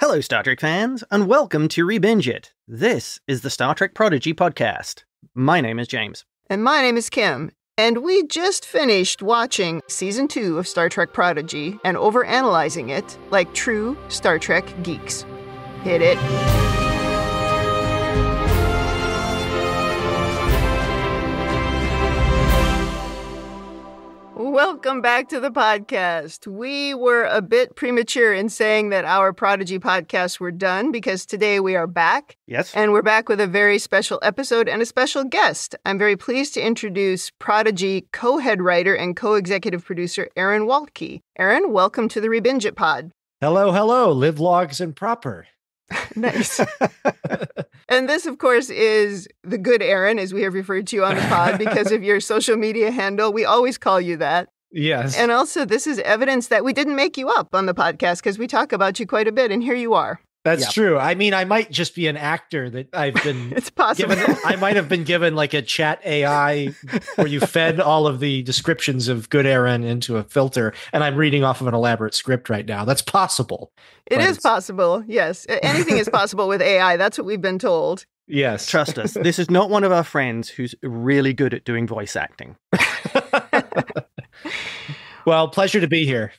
Hello, Star Trek fans, and welcome to ReBingeIt. This is the Star Trek Prodigy podcast. My name is James. And my name is Kim. And we just finished watching Season 2 of Star Trek Prodigy and overanalyzing it like true Star Trek geeks. Hit it. Welcome back to the podcast. We were a bit premature in saying that our Prodigy podcasts were done because today we are back. Yes. And we're back with a very special episode and a special guest. I'm very pleased to introduce Prodigy co-head writer and co-executive producer Aaron Waltke. Aaron, welcome to the ReBingeIt pod. Hello, hello. Live logs and proper. Nice. And this, of course, is the good Aaron, as we have referred to you on the pod because of your social media handle. We always call you that. Yes. And also, this is evidence that we didn't make you up on the podcast because we talk about you quite a bit, and here you are. That's true. I mean, I might just be an actor that I've been It's possible. I might have been given like a chat AI where you fed all of the descriptions of good Aaron into a filter, and I'm reading off of an elaborate script right now. That's possible. It is possible, yes. Anything is possible with AI. That's what we've been told. Yes. Trust us, this is not one of our friends who's really good at doing voice acting. Well, pleasure to be here.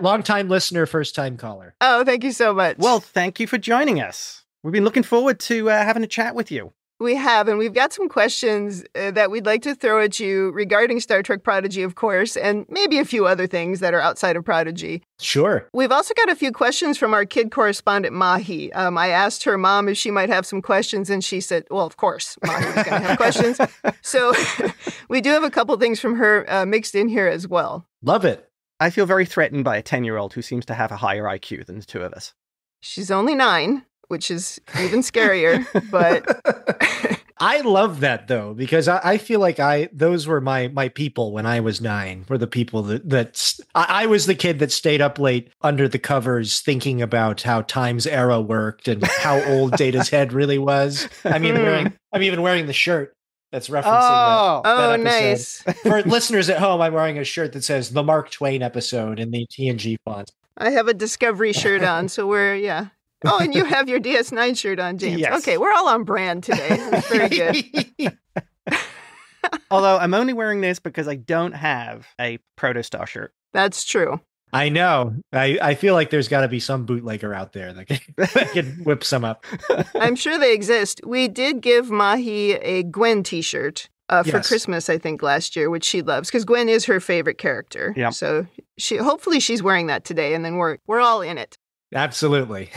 Long time listener, first time caller. Oh, thank you so much. Well, thank you for joining us. We've been looking forward to having a chat with you. We have, and we've got some questions that we'd like to throw at you regarding Star Trek Prodigy, of course, and maybe a few other things that are outside of Prodigy. Sure. We've also got a few questions from our kid correspondent, Mahi. I asked her mom if she might have some questions, and she said, well, of course, Mahi was going to have questions. So we do have a couple things from her mixed in here as well. Love it. I feel very threatened by a 10-year-old who seems to have a higher IQ than the two of us. She's only 9, which is even scarier, but... I love that, though, because I feel like those were my people when I was 9, were the people that I was the kid that stayed up late under the covers thinking about how Time's Arrow worked and how old Data's head really was. I'm even wearing the shirt that's referencing that episode. Nice. For listeners at home, I'm wearing a shirt that says the Mark Twain episode in the TNG font. I have a Discovery shirt on, so we're. Oh, and you have your DS9 shirt on, James. Yes. Okay, we're all on brand today. That's very good. Although I'm only wearing this because I don't have a Protostar shirt. That's true. I know. I feel like there's got to be some bootlegger out there that can whip some up. I'm sure they exist. We did give Mahi a Gwen t-shirt for Christmas, I think, last year, which she loves, because Gwen is her favorite character. Yeah. So hopefully she's wearing that today, and then we're all in it. Absolutely.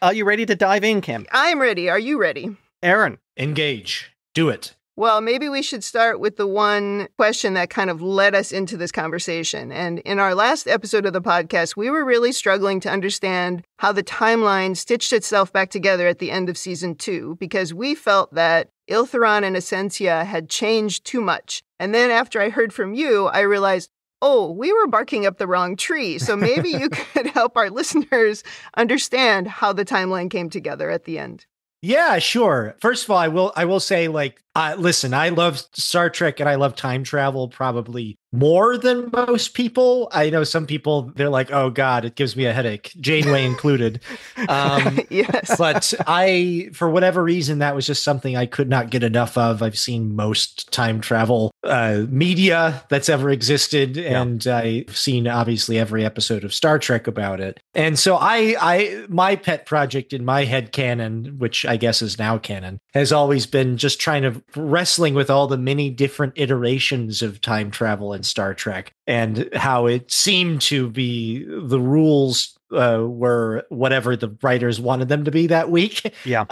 Are you ready to dive in, Kim? I'm ready. Are you ready? Aaron. Engage. Do it. Well, maybe we should start with the one question that kind of led us into this conversation. And in our last episode of the podcast, we were really struggling to understand how the timeline stitched itself back together at the end of Season 2, because we felt that Iltheron and Essentia had changed too much. And then after I heard from you, I realized, oh, we were barking up the wrong tree. So maybe you could help our listeners understand how the timeline came together at the end. Yeah, sure. First of all, I will say, listen, I love Star Trek and I love time travel probably more than most people. I know some people, they're like, oh God, it gives me a headache, Janeway included. Yes. But for whatever reason, that was just something I could not get enough of. I've seen most time travel media that's ever existed. Yeah. And I've seen obviously every episode of Star Trek about it. And so my pet project in my head canon, which I guess is now canon, has always been just trying to wrestling with all the many different iterations of time travel in Star Trek and how it seemed to be the rules were whatever the writers wanted them to be that week. Yeah.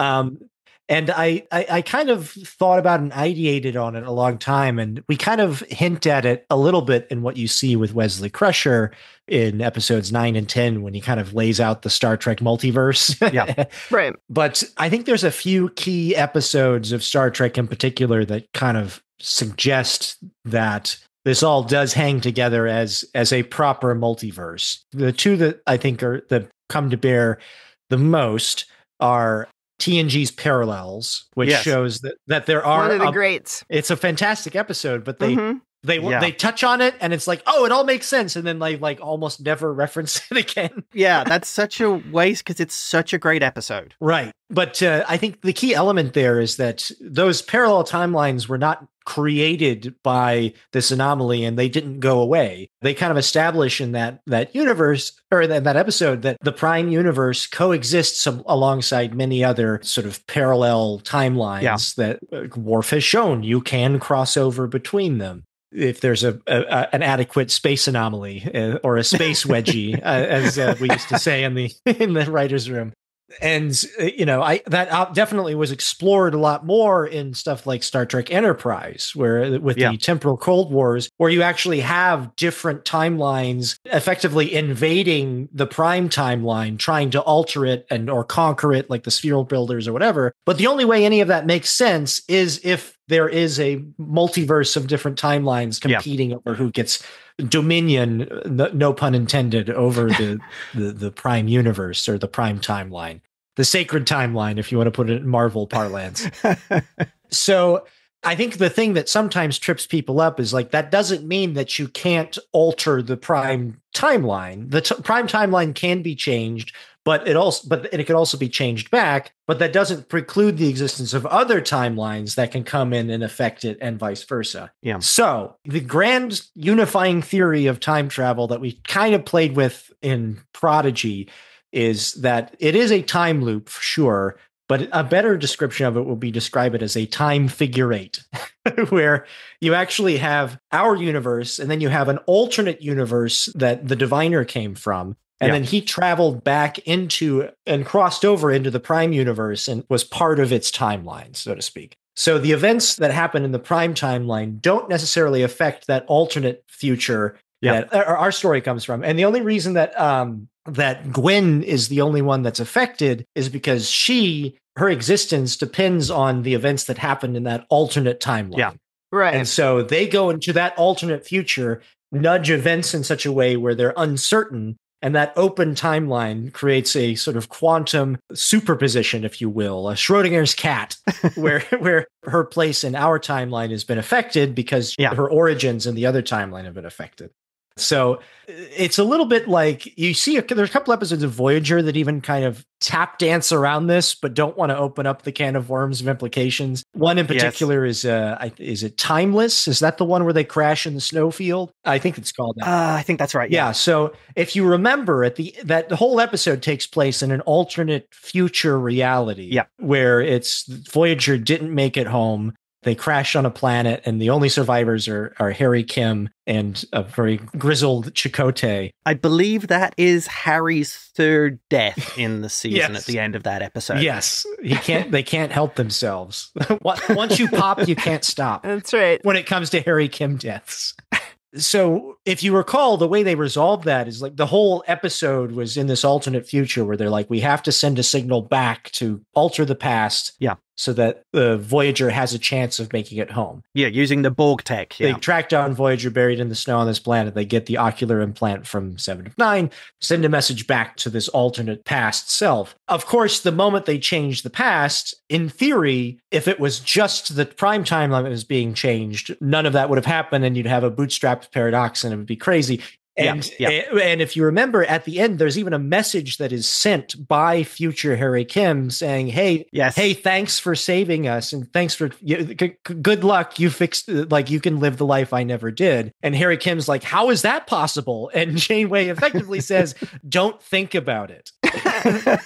And I kind of thought about and ideated on it a long time, and we kind of hint at it a little bit in what you see with Wesley Crusher in episodes 9 and 10 when he kind of lays out the Star Trek multiverse. Yeah, right. But I think there's a few key episodes of Star Trek in particular that kind of suggest that this all does hang together as a proper multiverse. The two that I think that come to bear the most are TNG's Parallels, which shows that there are one of the greats. It's a fantastic episode, but They touch on it and it's like, oh, it all makes sense. And then like almost never reference it again. Yeah, that's such a waste because it's such a great episode. Right. But I think the key element there is that those parallel timelines were not created by this anomaly and they didn't go away. They kind of establish in that universe or that episode that the Prime universe coexists alongside many other sort of parallel timelines that Worf has shown you can cross over between them. If there's an adequate space anomaly or a space wedgie, as we used to say in the writer's room. And, that definitely was explored a lot more in stuff like Star Trek Enterprise, where with the temporal Cold Wars, where you actually have different timelines effectively invading the Prime timeline, trying to alter it or conquer it like the Spheral Builders or whatever. But the only way any of that makes sense is if there is a multiverse of different timelines competing over who gets dominion, no pun intended, over the Prime universe or the Prime timeline, the sacred timeline, if you want to put it in Marvel parlance. So I think the thing that sometimes trips people up is like, that doesn't mean that you can't alter the Prime timeline. The Prime timeline can be changed, but it could also be changed back, but that doesn't preclude the existence of other timelines that can come in and affect it and vice versa. Yeah. So the grand unifying theory of time travel that we kind of played with in Prodigy is that it is a time loop for sure, but a better description of it will be describe it as a time figure eight, where you actually have our universe and then you have an alternate universe that the diviner came from. And then he traveled back into and crossed over into the Prime universe and was part of its timeline, so to speak. So the events that happen in the Prime timeline don't necessarily affect that alternate future that our story comes from. And the only reason that that Gwen is the only one that's affected is because her existence depends on the events that happened in that alternate timeline. Yeah. Right. And so they go into that alternate future, nudge events in such a way where they're uncertain. And that open timeline creates a sort of quantum superposition, if you will, a Schrodinger's cat, where her place in our timeline has been affected because her origins in the other timeline have been affected. So it's a little bit like you see, there's a couple episodes of Voyager that even kind of tap dance around this, but don't want to open up the can of worms of implications. One in particular is it Timeless? Is that the one where they crash in the snowfield? I think it's called that. I think that's right. Yeah. So if you remember that the whole episode takes place in an alternate future reality where it's Voyager didn't make it home. They crash on a planet, and the only survivors are Harry Kim and a very grizzled Chakotay. I believe that is Harry's third death in the season at the end of that episode. Yes, they can't help themselves. Once you pop, you can't stop. That's right. When it comes to Harry Kim deaths. So if you recall, the way they resolved that is like the whole episode was in this alternate future where they're like, we have to send a signal back to alter the past. Yeah. So that the Voyager has a chance of making it home. Yeah, using the Borg tech. Yeah. They track down Voyager buried in the snow on this planet. They get the ocular implant from 7 of 9, send a message back to this alternate past self. Of course, the moment they change the past, in theory, if it was just the Prime timeline that was being changed, none of that would have happened and you'd have a bootstrapped paradox and it would be crazy. And if you remember at the end, there's even a message that is sent by future Harry Kim saying, hey, thanks for saving us. And thanks for good luck. You fixed you can live the life I never did. And Harry Kim's like, how is that possible? And Janeway effectively says, don't think about it.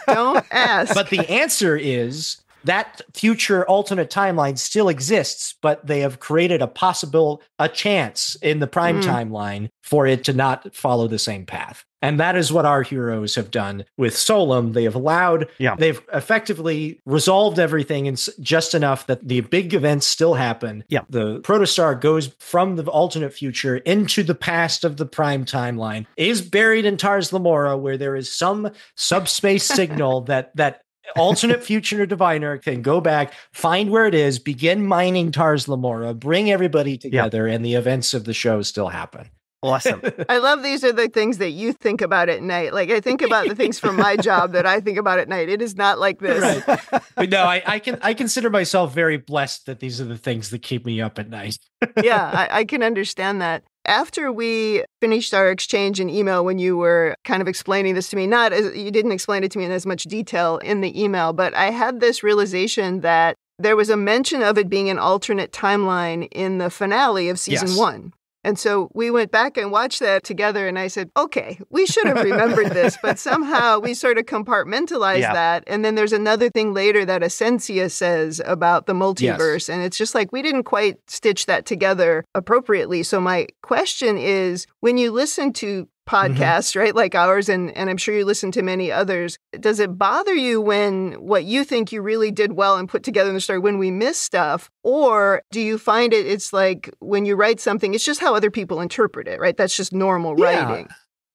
Don't ask. But the answer is that future alternate timeline still exists, but they have created a chance in the Prime timeline for it to not follow the same path. And that is what our heroes have done with Solum. They have they've effectively resolved everything in just enough that the big events still happen. Yeah. The protostar goes from the alternate future into the past of the Prime timeline, is buried in Tars Lamora, where there is some subspace signal that alternate future diviner can go back, find where it is, begin mining Tars Lamora, bring everybody together, and the events of the show still happen. Awesome. I love these are the things that you think about at night. Like I think about the things from my job that I think about at night. It is not like this. Right. But no, I consider myself very blessed that these are the things that keep me up at night. Yeah, I can understand that. After we finished our exchange in email, when you were kind of explaining this to me, you didn't explain it to me in as much detail in the email, but I had this realization that there was a mention of it being an alternate timeline in the finale of season 1. And so we went back and watched that together, and I said, okay, we should have remembered this, but somehow we sort of compartmentalized that. And then there's another thing later that Essentia says about the multiverse, and it's just like we didn't quite stitch that together appropriately. So my question is, when you listen to podcasts, right, like ours, and I'm sure you listen to many others, does it bother you when what you think you really did well and put together in the story, when we miss stuff? Or do you find it's like when you write something, it's just how other people interpret it, right? That's just normal writing.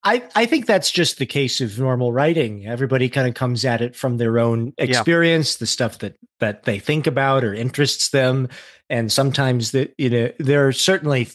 I think that's just the case of normal writing. Everybody kind of comes at it from their own experience, the stuff that they think about or interests them. And sometimes there are certainly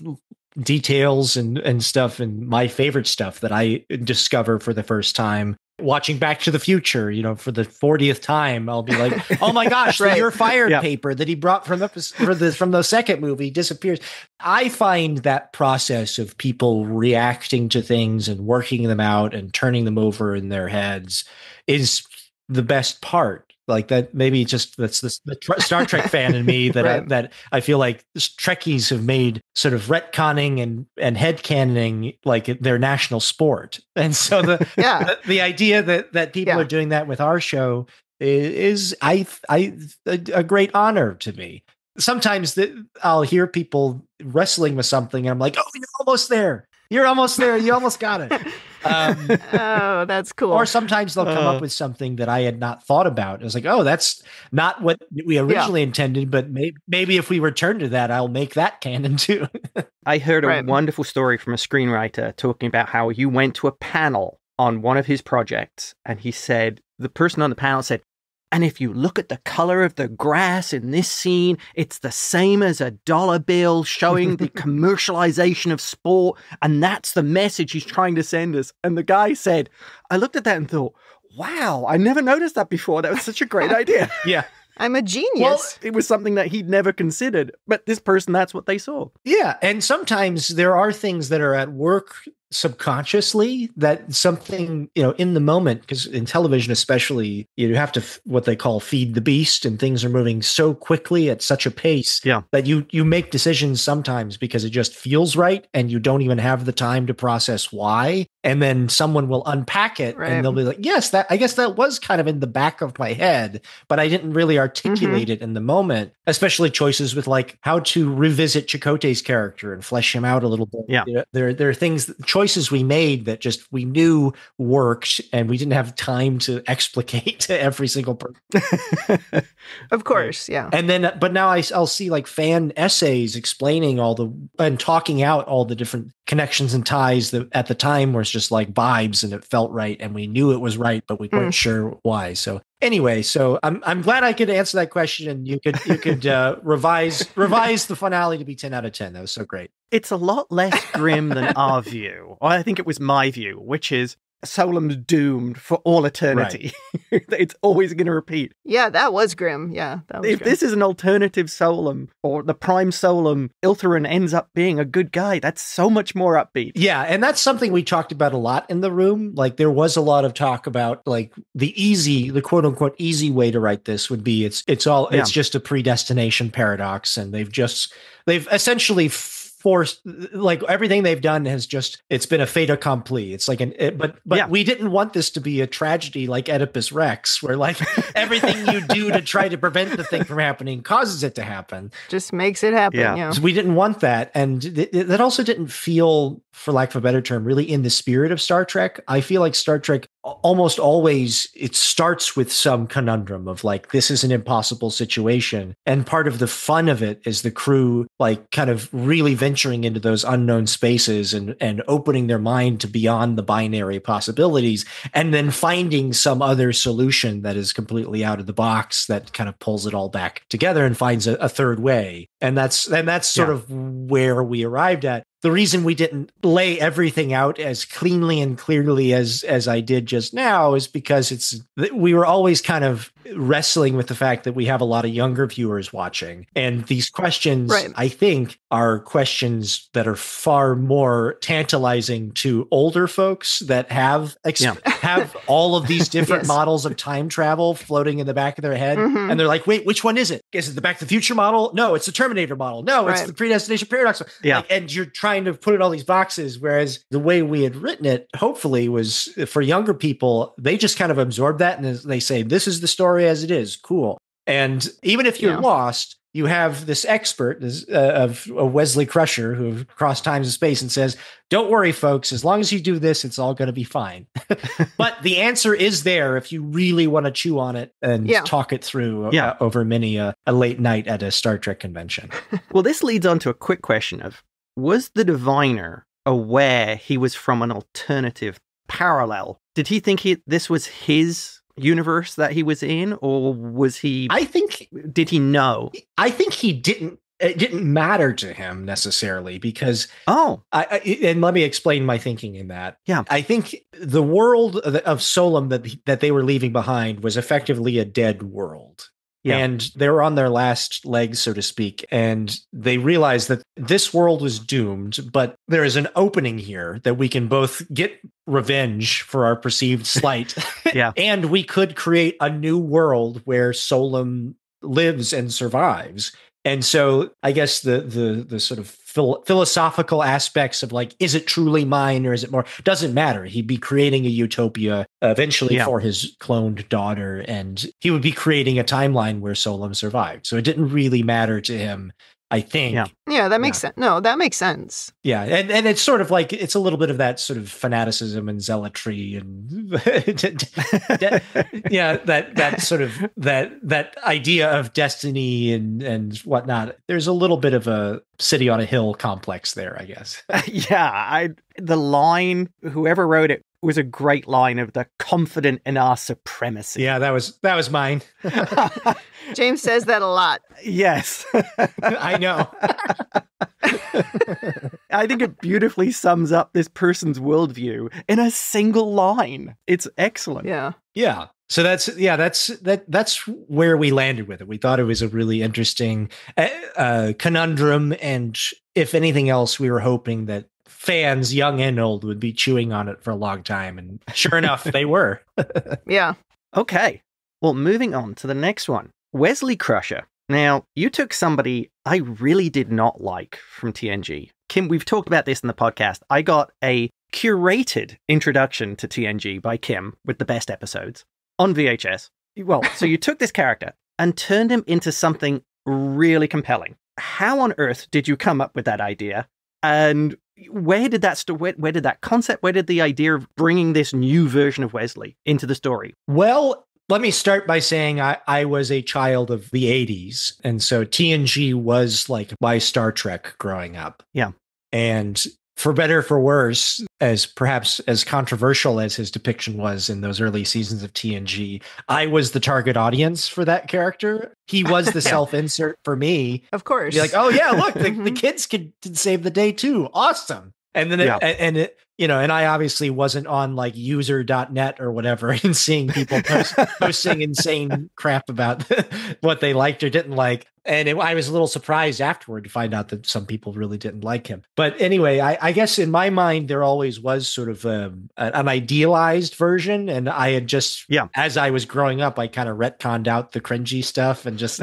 details and stuff, and my favorite stuff that I discover for the first time watching Back to the Future, for the 40th time. I'll be like, oh my gosh, the "you're fired" paper that he brought from the second movie disappears. I find that process of people reacting to things and working them out and turning them over in their heads is the best part. Like that, maybe just that's the Star Trek fan in me that I feel like Trekkies have made sort of retconning and headcanoning like their national sport. And so the idea that people are doing that with our show is a great honor to me. Sometimes I'll hear people wrestling with something and I'm like, oh, you're almost there. You're almost there. You almost got it. Oh, that's cool. Or sometimes they'll come up with something that I had not thought about. It was like, oh, that's not what we originally intended, but maybe if we return to that, I'll make that canon too. I heard a wonderful story from a screenwriter talking about how you went to a panel on one of his projects, and he said, the person on the panel said, and if you look at the color of the grass in this scene, it's the same as a dollar bill, showing the commercialization of sport. And that's the message he's trying to send us. And the guy said, I looked at that and thought, wow, I never noticed that before. That was such a great idea. Yeah. I'm a genius. Well, it was something that he'd never considered. But this person, that's what they saw. Yeah. And sometimes there are things that are at work subconsciously, that something, in the moment, because in television especially, you have to what they call feed the beast, and things are moving so quickly at such a pace that you make decisions sometimes because it just feels right and you don't even have the time to process why. And then someone will unpack it and they'll be like, yes, I guess that was kind of in the back of my head, but I didn't really articulate it in the moment. Especially choices with like how to revisit Chakotay's character and flesh him out a little bit. Yeah. There are things, choices we made that just we knew worked, and we didn't have time to explicate to every single person. Of course, yeah. And then, but now I'll see like fan essays explaining and talking out all the different connections and ties that at the time were just like vibes, and it felt right, and we knew it was right, but we weren't sure why. So anyway, so I'm glad I could answer that question, and you could revise the finale to be 10 out of 10. That was so great. It's a lot less grim than our view, or I think it was my view, which is Solom's doomed for all eternity. Right. It's always going to repeat. Yeah, that was grim. Yeah, that was if grim. This is an alternative Solom, or the prime Solom, Iltharin ends up being a good guy. That's so much more upbeat. Yeah, and that's something we talked about a lot in the room. Like there was a lot of talk about like the quote unquote easy way to write this would be it's just a predestination paradox, and they've essentially forced, like everything they've done it's been a fait accompli. It's like but we didn't want this to be a tragedy like Oedipus Rex, where like everything you do to try to prevent the thing from happening causes it to happen. Just makes it happen. Yeah. So we didn't want that. And that also didn't feel, for lack of a better term, really in the spirit of Star Trek. I feel like Star Trek almost always, it starts with some conundrum of like, this is an impossible situation. And part of the fun of it is the crew like kind of really venturing into those unknown spaces and opening their mind to beyond the binary possibilities, and then finding some other solution that is completely out of the box that kind of pulls it all back together and finds a third way. And that's sort of where we arrived at. the reason we didn't lay everything out as cleanly and clearly as I did just now is because we were always kind of wrestling with the fact that we have a lot of younger viewers watching. And these questions, right, I think, are questions that are far more tantalizing to older folks that have all of these different models of time travel floating in the back of their head. And they're like, wait, which one is it? Is it the Back to the Future model? No, it's the Terminator model. No, it's the Predestination Paradox. Yeah. And you're trying to put in all these boxes, whereas the way we had written it, hopefully, was for younger people, they just kind of absorb that and they say, this is the story as it is. Cool. And even if you're lost, you have this expert of Wesley Crusher who crossed time and space and says, don't worry, folks, as long as you do this, it's all going to be fine. But the answer is there if you really want to chew on it and talk it through over many a late night at a Star Trek convention. Well, this leads on to a quick question of, was the diviner aware he was from an alternative parallel? Did he think this was his universe that he was in, or was he? Did he know? I think he didn't. It didn't matter to him necessarily because. And let me explain my thinking in that. Yeah, I think the world of Solom that they were leaving behind was effectively a dead world. Yeah. And they were on their last legs, so to speak, and they realized that this world was doomed, but there is an opening here that we can both get revenge for our perceived slight. And we could create a new world where Solom lives and survives. And so I guess the sort of philosophical aspects of like, is it truly mine or is it more? Doesn't matter. He'd be creating a utopia eventually for his cloned daughter, and he would be creating a timeline where Solom survived. So it didn't really matter to him, I think. Yeah, that makes sense. No, that makes sense. Yeah, and it's sort of like, it's a little bit of that sort of fanaticism and zealotry and that sort of that idea of destiny and whatnot. There's a little bit of a city on a hill complex there, I guess. The line, whoever wrote it, was a great line of the confident in our supremacy. Yeah, that was mine. James says that a lot. Yes. I know. I think it beautifully sums up this person's worldview in a single line. It's excellent. Yeah. Yeah. So that's where we landed with it. We thought it was a really interesting conundrum, and if anything else, we were hoping that fans, young and old, would be chewing on it for a long time, and sure enough, they were. Yeah. Okay. Well, moving on to the next one. Wesley Crusher. Now, you took somebody I really did not like from TNG. Kim, we've talked about this in the podcast. I got a curated introduction to TNG by Kim with the best episodes on VHS. Well, so you took this character and turned him into something really compelling. How on earth did you come up with that idea? And where did that concept, where did the idea of bringing this new version of Wesley into the story? Well, let me start by saying I was a child of the 80s. And so TNG was like my Star Trek growing up. Yeah. And for better or for worse, as perhaps as controversial as his depiction was in those early seasons of TNG, I was the target audience for that character. He was the self-insert for me. Of course. You're like, oh yeah, look, the kids can save the day too. Awesome. And then and I obviously wasn't on like user.net or whatever and seeing people posting insane crap about what they liked or didn't like. And I was a little surprised afterward to find out that some people really didn't like him. But anyway, I guess in my mind, there always was sort of an idealized version. And I had just, as I was growing up, I kind of retconned out the cringy stuff and just,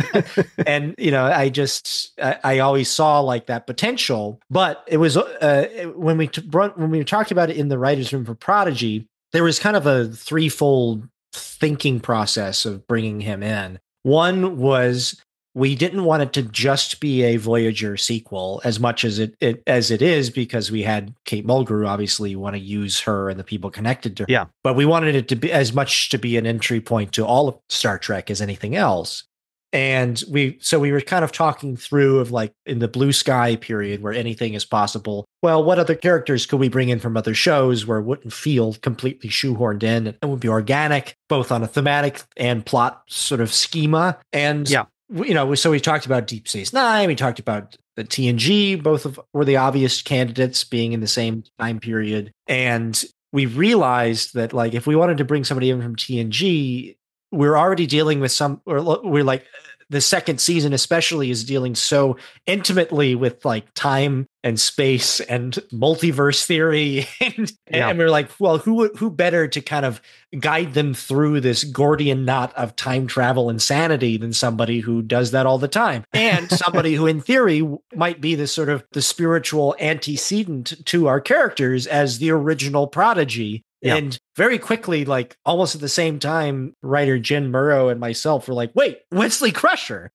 and, I always saw like that potential. But it was when we talked about it in the writer's room for Prodigy, there was kind of a threefold thinking process of bringing him in. One was, we didn't want it to just be a Voyager sequel as much as it is, because we had Kate Mulgrew, obviously want to use her and the people connected to her. Yeah. But we wanted it to be as much to be an entry point to all of Star Trek as anything else. And we were kind of talking through of like in the Blue Sky period where anything is possible. Well, what other characters could we bring in from other shows where it wouldn't feel completely shoehorned in and it would be organic, both on a thematic and plot sort of schema. And so we talked about Deep Space Nine. We talked about the TNG, were the obvious candidates being in the same time period. And we realized that like, if we wanted to bring somebody in from TNG, we're already dealing with we're like, the second season especially is dealing so intimately with like time and space and multiverse theory. And we're like, well, who better to kind of guide them through this Gordian knot of time travel insanity than somebody who does that all the time, and somebody who in theory might be this sort of the spiritual antecedent to our characters as the original Prodigy. Yeah. And very quickly, like almost at the same time, writer Jen Murrow and myself were like, wait, Wesley Crusher.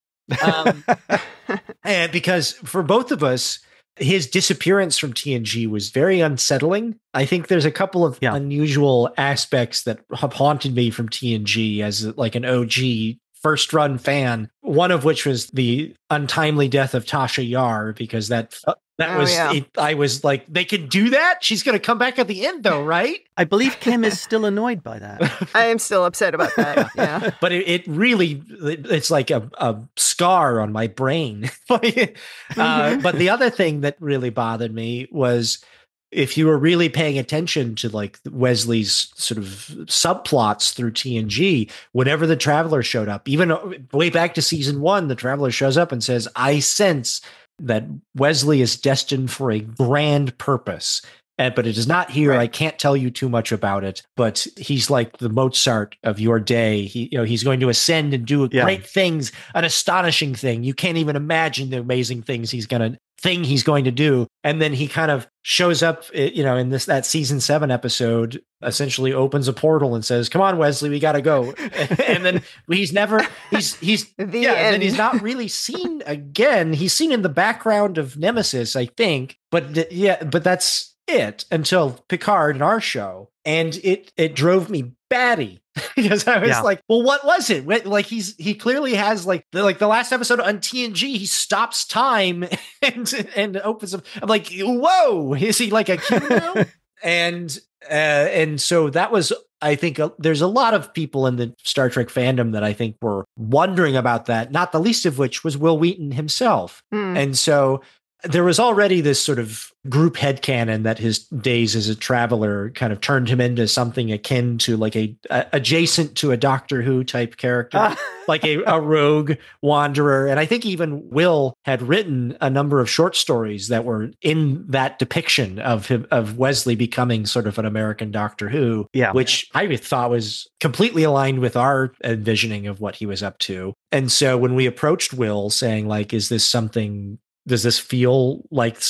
And because for both of us, his disappearance from TNG was very unsettling. I think there's a couple of unusual aspects that have haunted me from TNG as like an OG first run fan, one of which was the untimely death of Tasha Yar, because I was like, they can do that? She's going to come back at the end though, right? I believe Kim is still annoyed by that. I am still upset about that. Yeah. But it's like a scar on my brain. But the other thing that really bothered me was, if you were really paying attention to like Wesley's sort of subplots through TNG, whenever the Traveler showed up, even way back to season 1, the Traveler shows up and says, I sense that Wesley is destined for a grand purpose. But it is not here. Right. I can't tell you too much about it, but he's like the Mozart of your day. He's going to ascend and do great things, an astonishing thing. You can't even imagine the amazing things he's going to do. And then he kind of shows up, in that season 7 episode, essentially opens a portal and says, come on, Wesley, we got to go. And then he's not really seen again. He's seen in the background of Nemesis, I think, but that's it until Picard in our show. And it drove me batty because I was like, well, what was it? Like he clearly has like the last episode on TNG, he stops time and opens up. I'm like, whoa, is he like a kid now? And so that was, I think there's a lot of people in the Star Trek fandom that I think were wondering about that, not the least of which was Will Wheaton himself. And so there was already this sort of group headcanon that his days as a traveler kind of turned him into something akin to like adjacent to a Doctor Who type character, like a rogue wanderer. And I think even Will had written a number of short stories that were in that depiction of Wesley becoming sort of an American Doctor Who, which I thought was completely aligned with our envisioning of what he was up to. And so when we approached Will saying like, does this feel like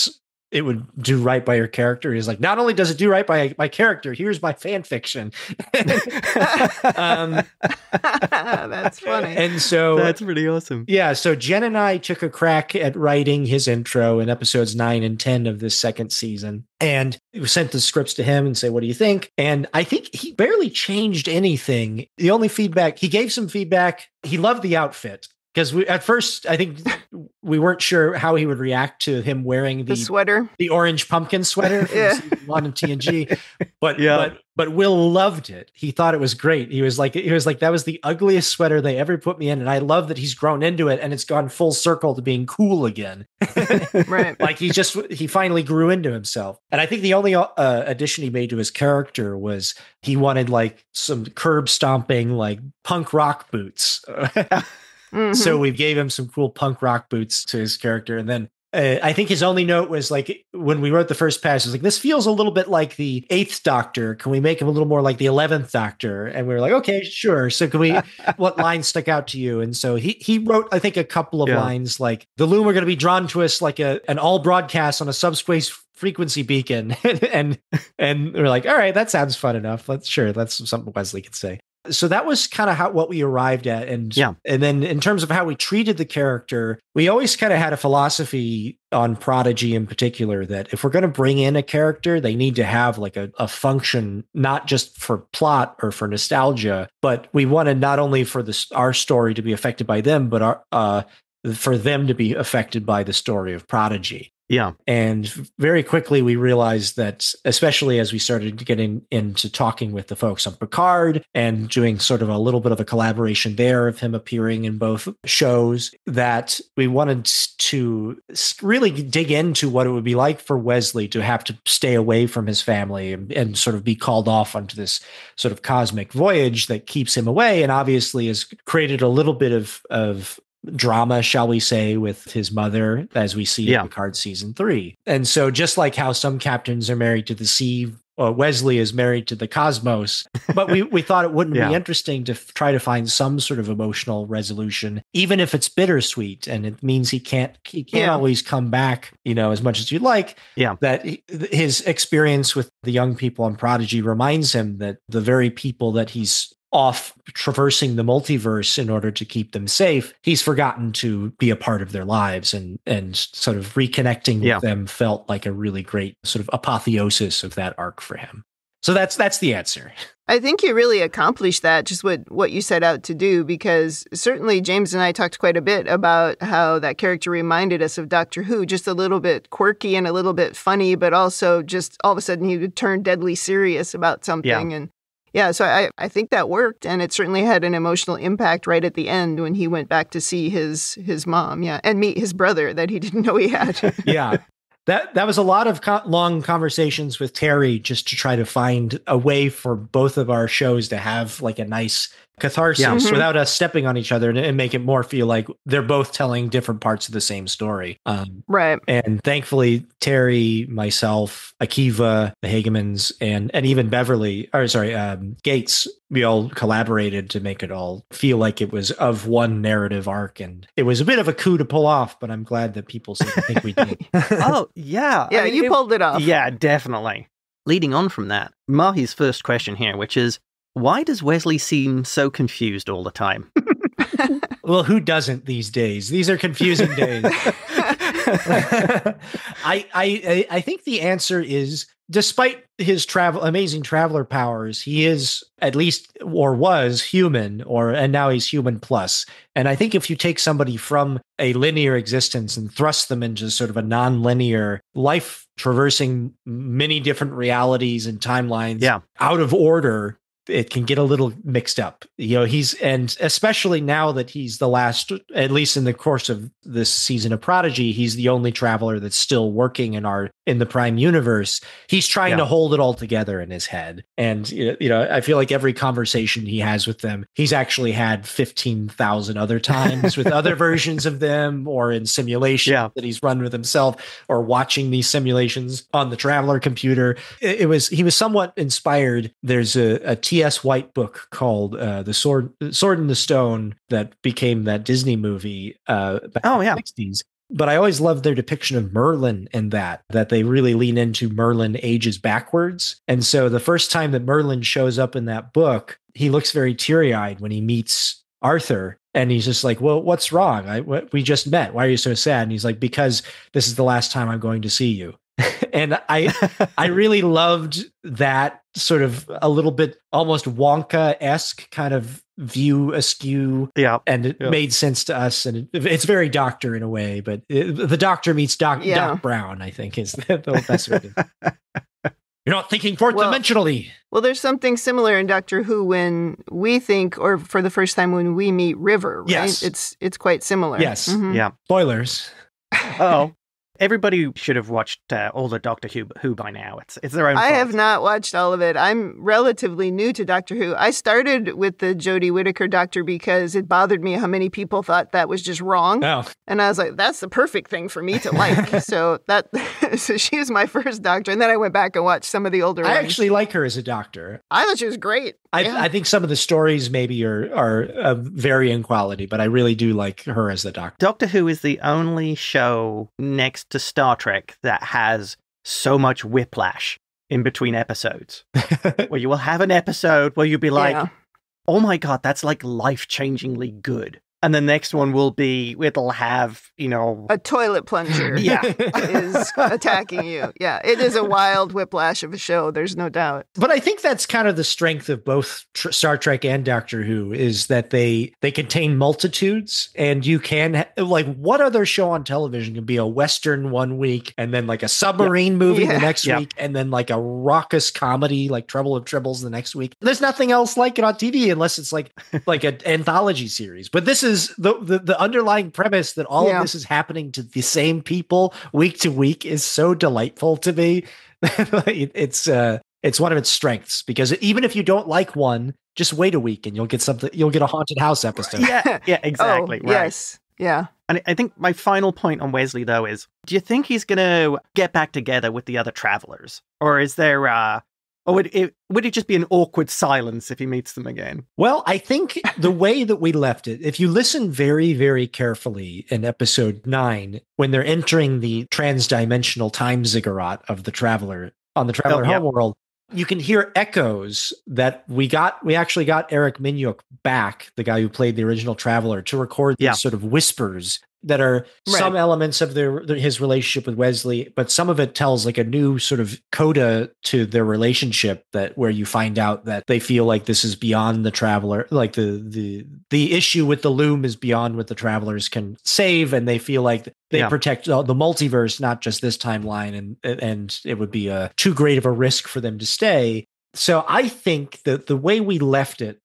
it would do right by your character? He's like, not only does it do right by my character, here's my fan fiction. That's funny. And so that's pretty awesome. Yeah. So Jen and I took a crack at writing his intro in episodes 9 and 10 of this second season. And we sent the scripts to him and say, what do you think? And I think he barely changed anything. The only feedback, he gave some feedback. He loved the outfit. Because at first, I think we weren't sure how he would react to him wearing the sweater, the orange pumpkin sweater from season 1 of TNG. But Will loved it. He thought it was great. He was like, that was the ugliest sweater they ever put me in, and I love that he's grown into it, and it's gone full circle to being cool again. Right? Like he finally grew into himself. And I think the only addition he made to his character was he wanted like some curb stomping, like punk rock boots. Mm-hmm. So we gave him some cool punk rock boots to his character. And then I think his only note was like, when we wrote the first pass, it was like, this feels a little bit like the 8th Doctor. Can we make him a little more like the 11th Doctor? And we were like, okay, sure. So what lines stuck out to you? And so he wrote, I think, a couple of lines like, the loom are going to be drawn to us like an all broadcast on a subspace frequency beacon. and we're like, all right, that sounds fun enough. That's something Wesley could say. So that was kind of what we arrived at. And then in terms of how we treated the character, we always kind of had a philosophy on Prodigy in particular that if we're going to bring in a character, they need to have like a function, not just for plot or for nostalgia, but we wanted not only for our story to be affected by them, but for them to be affected by the story of Prodigy. Yeah. And very quickly we realized that, especially as we started getting into talking with the folks on Picard and doing sort of a little bit of a collaboration there of him appearing in both shows, that we wanted to really dig into what it would be like for Wesley to have to stay away from his family and sort of be called off onto this sort of cosmic voyage that keeps him away, and obviously has created a little bit of drama, shall we say, with his mother, as we see in Picard season 3. And so just like how some captains are married to the sea, Wesley is married to the cosmos. But we thought it wouldn't be interesting to try to find some sort of emotional resolution, even if it's bittersweet, and it means he can't always come back, as much as you'd like. Yeah. That his experience with the young people on Prodigy reminds him that the very people that he's off traversing the multiverse in order to keep them safe, he's forgotten to be a part of their lives, and sort of reconnecting with them felt like a really great sort of apotheosis of that arc for him. So that's the answer. I think you really accomplished that, just what you set out to do, because certainly James and I talked quite a bit about how that character reminded us of Doctor Who, just a little bit quirky and a little bit funny, but also just all of a sudden he would turn deadly serious about something. And so I think that worked, and it certainly had an emotional impact right at the end when he went back to see his mom, and meet his brother that he didn't know he had. That was a lot of long conversations with Terry just to try to find a way for both of our shows to have like a nice catharsis without us stepping on each other, and make it more feel like they're both telling different parts of the same story. Right. And thankfully, Terry, myself, Akiva, the Hagemans, and even Gates, we all collaborated to make it all feel like it was of one narrative arc. And it was a bit of a coup to pull off, but I'm glad that people seem to think we did. Oh, yeah. Yeah, you pulled it off. Yeah, definitely. Leading on from that, Mahi's first question here, which is, why does Wesley seem so confused all the time? Well, who doesn't these days? These are confusing days. I think the answer is, despite his amazing traveler powers, he is at least, or was, human, and now he's human plus. And I think if you take somebody from a linear existence and thrust them into sort of a non-linear life, traversing many different realities and timelines out of order, it can get a little mixed up. And especially now that he's the last, at least in the course of this season of Prodigy, he's the only traveler that's still working in the Prime universe. He's trying to hold it all together in his head. And, I feel like every conversation he has with them, he's actually had 15,000 other times with other versions of them, or in simulation that he's run with himself, or watching these simulations on the Traveler computer. He was somewhat inspired. There's a T.S. White book called The Sword in the Stone that became that Disney movie back in the 60s. But I always loved their depiction of Merlin in that they really lean into Merlin ages backwards. And so the first time that Merlin shows up in that book, he looks very teary-eyed when he meets Arthur. And he's just like, well, what's wrong? We just met. Why are you so sad? And he's like, because this is the last time I'm going to see you. And I really loved that sort of a little bit almost Wonka-esque kind of view askew. Yeah. And it made sense to us. And it's very Doctor in a way, but the Doctor meets Doc Brown, I think, is the best way to... You're not thinking fourth dimensionally. Well, there's something similar in Doctor Who when we think, or for the first time when we meet River, right? Yes. It's quite similar. Yes. Mm-hmm. Yeah. Spoilers. Oh. Everybody should have watched all the Doctor Who by now. It's their own fault. I have not watched all of it. I'm relatively new to Doctor Who. I started with the Jodie Whittaker Doctor because it bothered me how many people thought that was just wrong. Oh. And I was like, that's the perfect thing for me to like. so she was my first Doctor. And then I went back and watched some of the older ones. I actually like her as a Doctor. I thought she was great. I think some of the stories maybe are of varying quality, but I really do like her as the Doctor. Doctor Who is the only show next to Star Trek that has so much whiplash in between episodes. Where you will have an episode where you'll be like, oh my God, that's like life-changingly good. And the next one will be, it'll have, a toilet plunger is attacking you. Yeah, it is a wild whiplash of a show. There's no doubt. But I think that's kind of the strength of both Star Trek and Doctor Who is that they contain multitudes, and you can, like, what other show on television can be a Western one week and then like a submarine movie the next week and then like a raucous comedy like Trouble of Tribbles the next week. There's nothing else like it on TV unless it's like an anthology series. But this is the underlying premise that all of this is happening to the same people week to week is so delightful to me. It's one of its strengths, because even if you don't like one, just wait a week and you'll get a haunted house episode. Yeah, exactly. Right. Yes. Yeah. And I think my final point on Wesley, though, is, do you think he's going to get back together with the other travelers? Or is there or would it just be an awkward silence if he meets them again? Well, I think the way that we left it, if you listen very, very carefully in episode 9, when they're entering the transdimensional time ziggurat of the Traveler on the Traveler homeworld, you can hear echoes that we actually got Eric Minyuk back, the guy who played the original Traveler, to record these sort of whispers that are some elements of his relationship with Wesley, but some of it tells like a new sort of coda to their relationship, that where you find out that they feel like this is beyond the Traveler, like the issue with the loom is beyond what the Travelers can save, and they feel like they protect the multiverse, not just this timeline, and it would be too great of a risk for them to stay. So I think that the way we left it,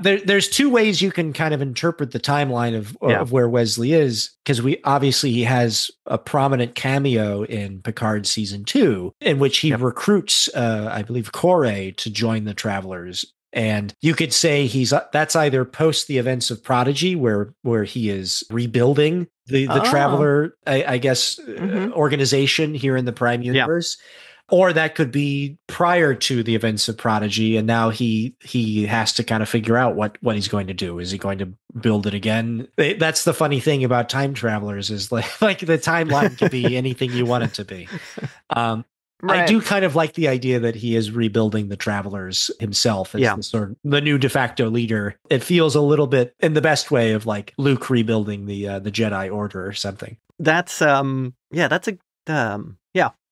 there's two ways you can kind of interpret the timeline of where Wesley is, because he has a prominent cameo in Picard season 2, in which he recruits, I believe, Corey to join the Travelers. And you could say that's either post the events of Prodigy, where he is rebuilding the Traveler, I guess, organization here in the Prime Universe. Or that could be prior to the events of Prodigy, and now he has to kind of figure out what he's going to do. Is he going to build it again? That's the funny thing about time travelers, is like the timeline can be anything you want it to be. I do kind of like the idea that he is rebuilding the Travelers himself as the new de facto leader. It feels a little bit in the best way of like Luke rebuilding the Jedi Order or something. That's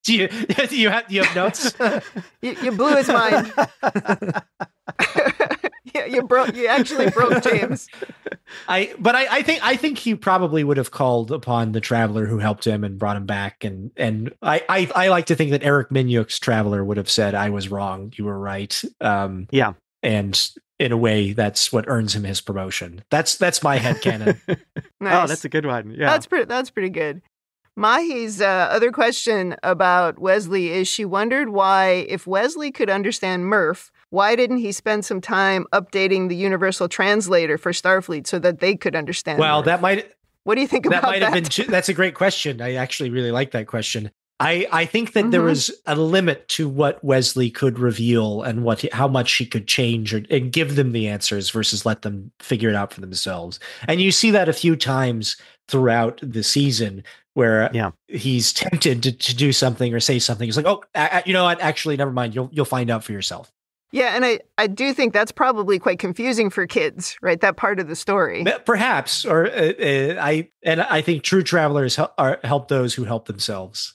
Do you have notes? you blew his mind. You actually broke James. I think he probably would have called upon the Traveler who helped him and brought him back, and I like to think that Eric Minyuk's Traveler would have said, "I was wrong, you were right." And in a way, that's what earns him his promotion. That's my headcanon. Nice. Oh, that's a good one. Yeah, that's pretty good. Mahi's other question about Wesley is she wondered why, if Wesley could understand Murph, why didn't he spend some time updating the universal translator for Starfleet so that they could understand Murph? What do you think about that? Have been that's a great question. I actually really like that question. I think that there was a limit to what Wesley could reveal and how much he could change and give them the answers versus let them figure it out for themselves. And you see that a few times throughout the season, where he's tempted to do something or say something. He's like, "Oh, you know what? Actually, never mind. You'll find out for yourself." Yeah, and I do think that's probably quite confusing for kids, right? That part of the story, perhaps. Or I think true travelers help those who help themselves.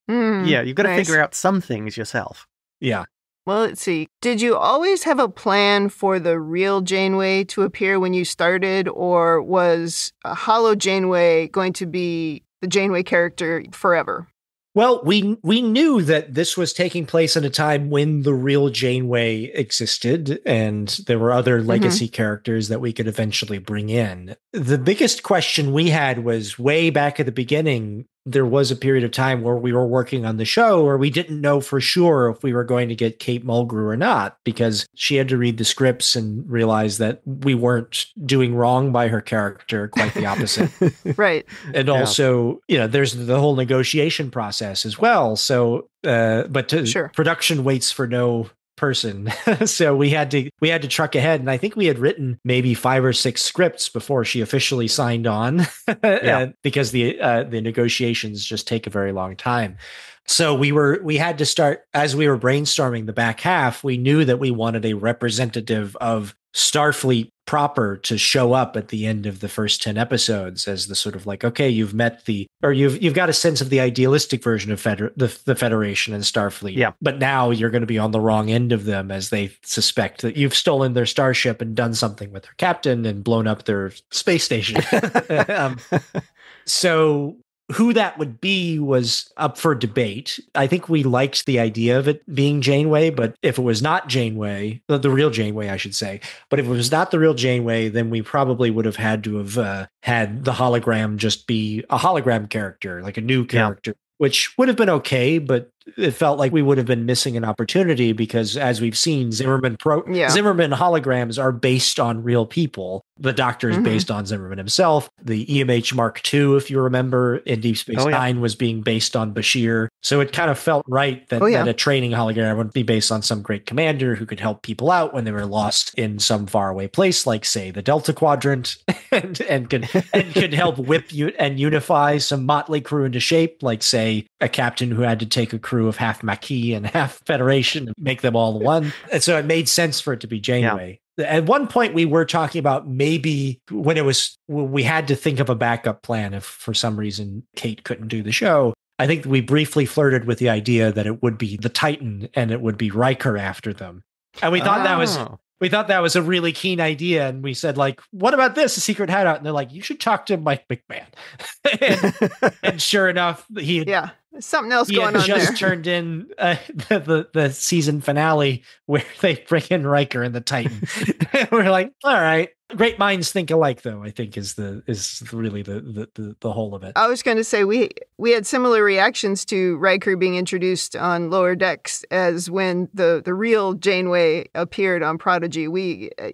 Yeah, you've got to figure out some things yourself. Yeah. Well, let's see. Did you always have a plan for the real Janeway to appear when you started, or was a hollow Janeway going to be the Janeway character forever? Well, we knew that this was taking place at a time when the real Janeway existed, and there were other legacy characters that we could eventually bring in. The biggest question we had was way back at the beginning. There was a period of time where we were working on the show where we didn't know for sure if we were going to get Kate Mulgrew or not, because she had to read the scripts and realize that we weren't doing wrong by her character, quite the opposite. Right. And also, there's the whole negotiation process as well. So, production waits for no person. So we had to truck ahead, and I think we had written maybe 5 or 6 scripts before she officially signed on, because the negotiations just take a very long time. So we had to start, as we were brainstorming the back half, we knew that we wanted a representative of Starfleet proper to show up at the end of the first 10 episodes as the sort of like, okay, you've got a sense of the idealistic version of the Federation and Starfleet. Yeah. But now you're going to be on the wrong end of them as they suspect that you've stolen their starship and done something with their captain and blown up their space station. So who that would be was up for debate. I think we liked the idea of it being Janeway, but if it was not Janeway, the real Janeway, I should say, but if it was not the real Janeway, then we probably would have had to have had the hologram just be a hologram character, like a new character, which would have been okay, but it felt like we would have been missing an opportunity because, as we've seen, Zimmerman holograms are based on real people. The Doctor is based on Zimmerman himself. The EMH Mark II, if you remember, in Deep Space Nine was being based on Bashir. So it kind of felt right that, that a training hologram would be based on some great commander who could help people out when they were lost in some faraway place, like, say, the Delta Quadrant, and could help whip and unify some motley crew into shape, like, say, a captain who had to take a crew of half Maquis and half Federation and make them all one. And so it made sense for it to be Janeway. Yeah. At one point, we were talking about maybe when we had to think of a backup plan if for some reason Kate couldn't do the show. I think we briefly flirted with the idea that it would be the Titan and it would be Riker after them. And we thought that was a really keen idea. And we said, like, what about this? A secret hideout. And they're like, you should talk to Mike McMahon. and sure enough, something else going on there. Just turned in the season finale where they bring in Riker and the Titan. We're like, all right. Great minds think alike, though, I think is really the whole of it. I was going to say we had similar reactions to Riker being introduced on Lower Decks as when the real Janeway appeared on Prodigy.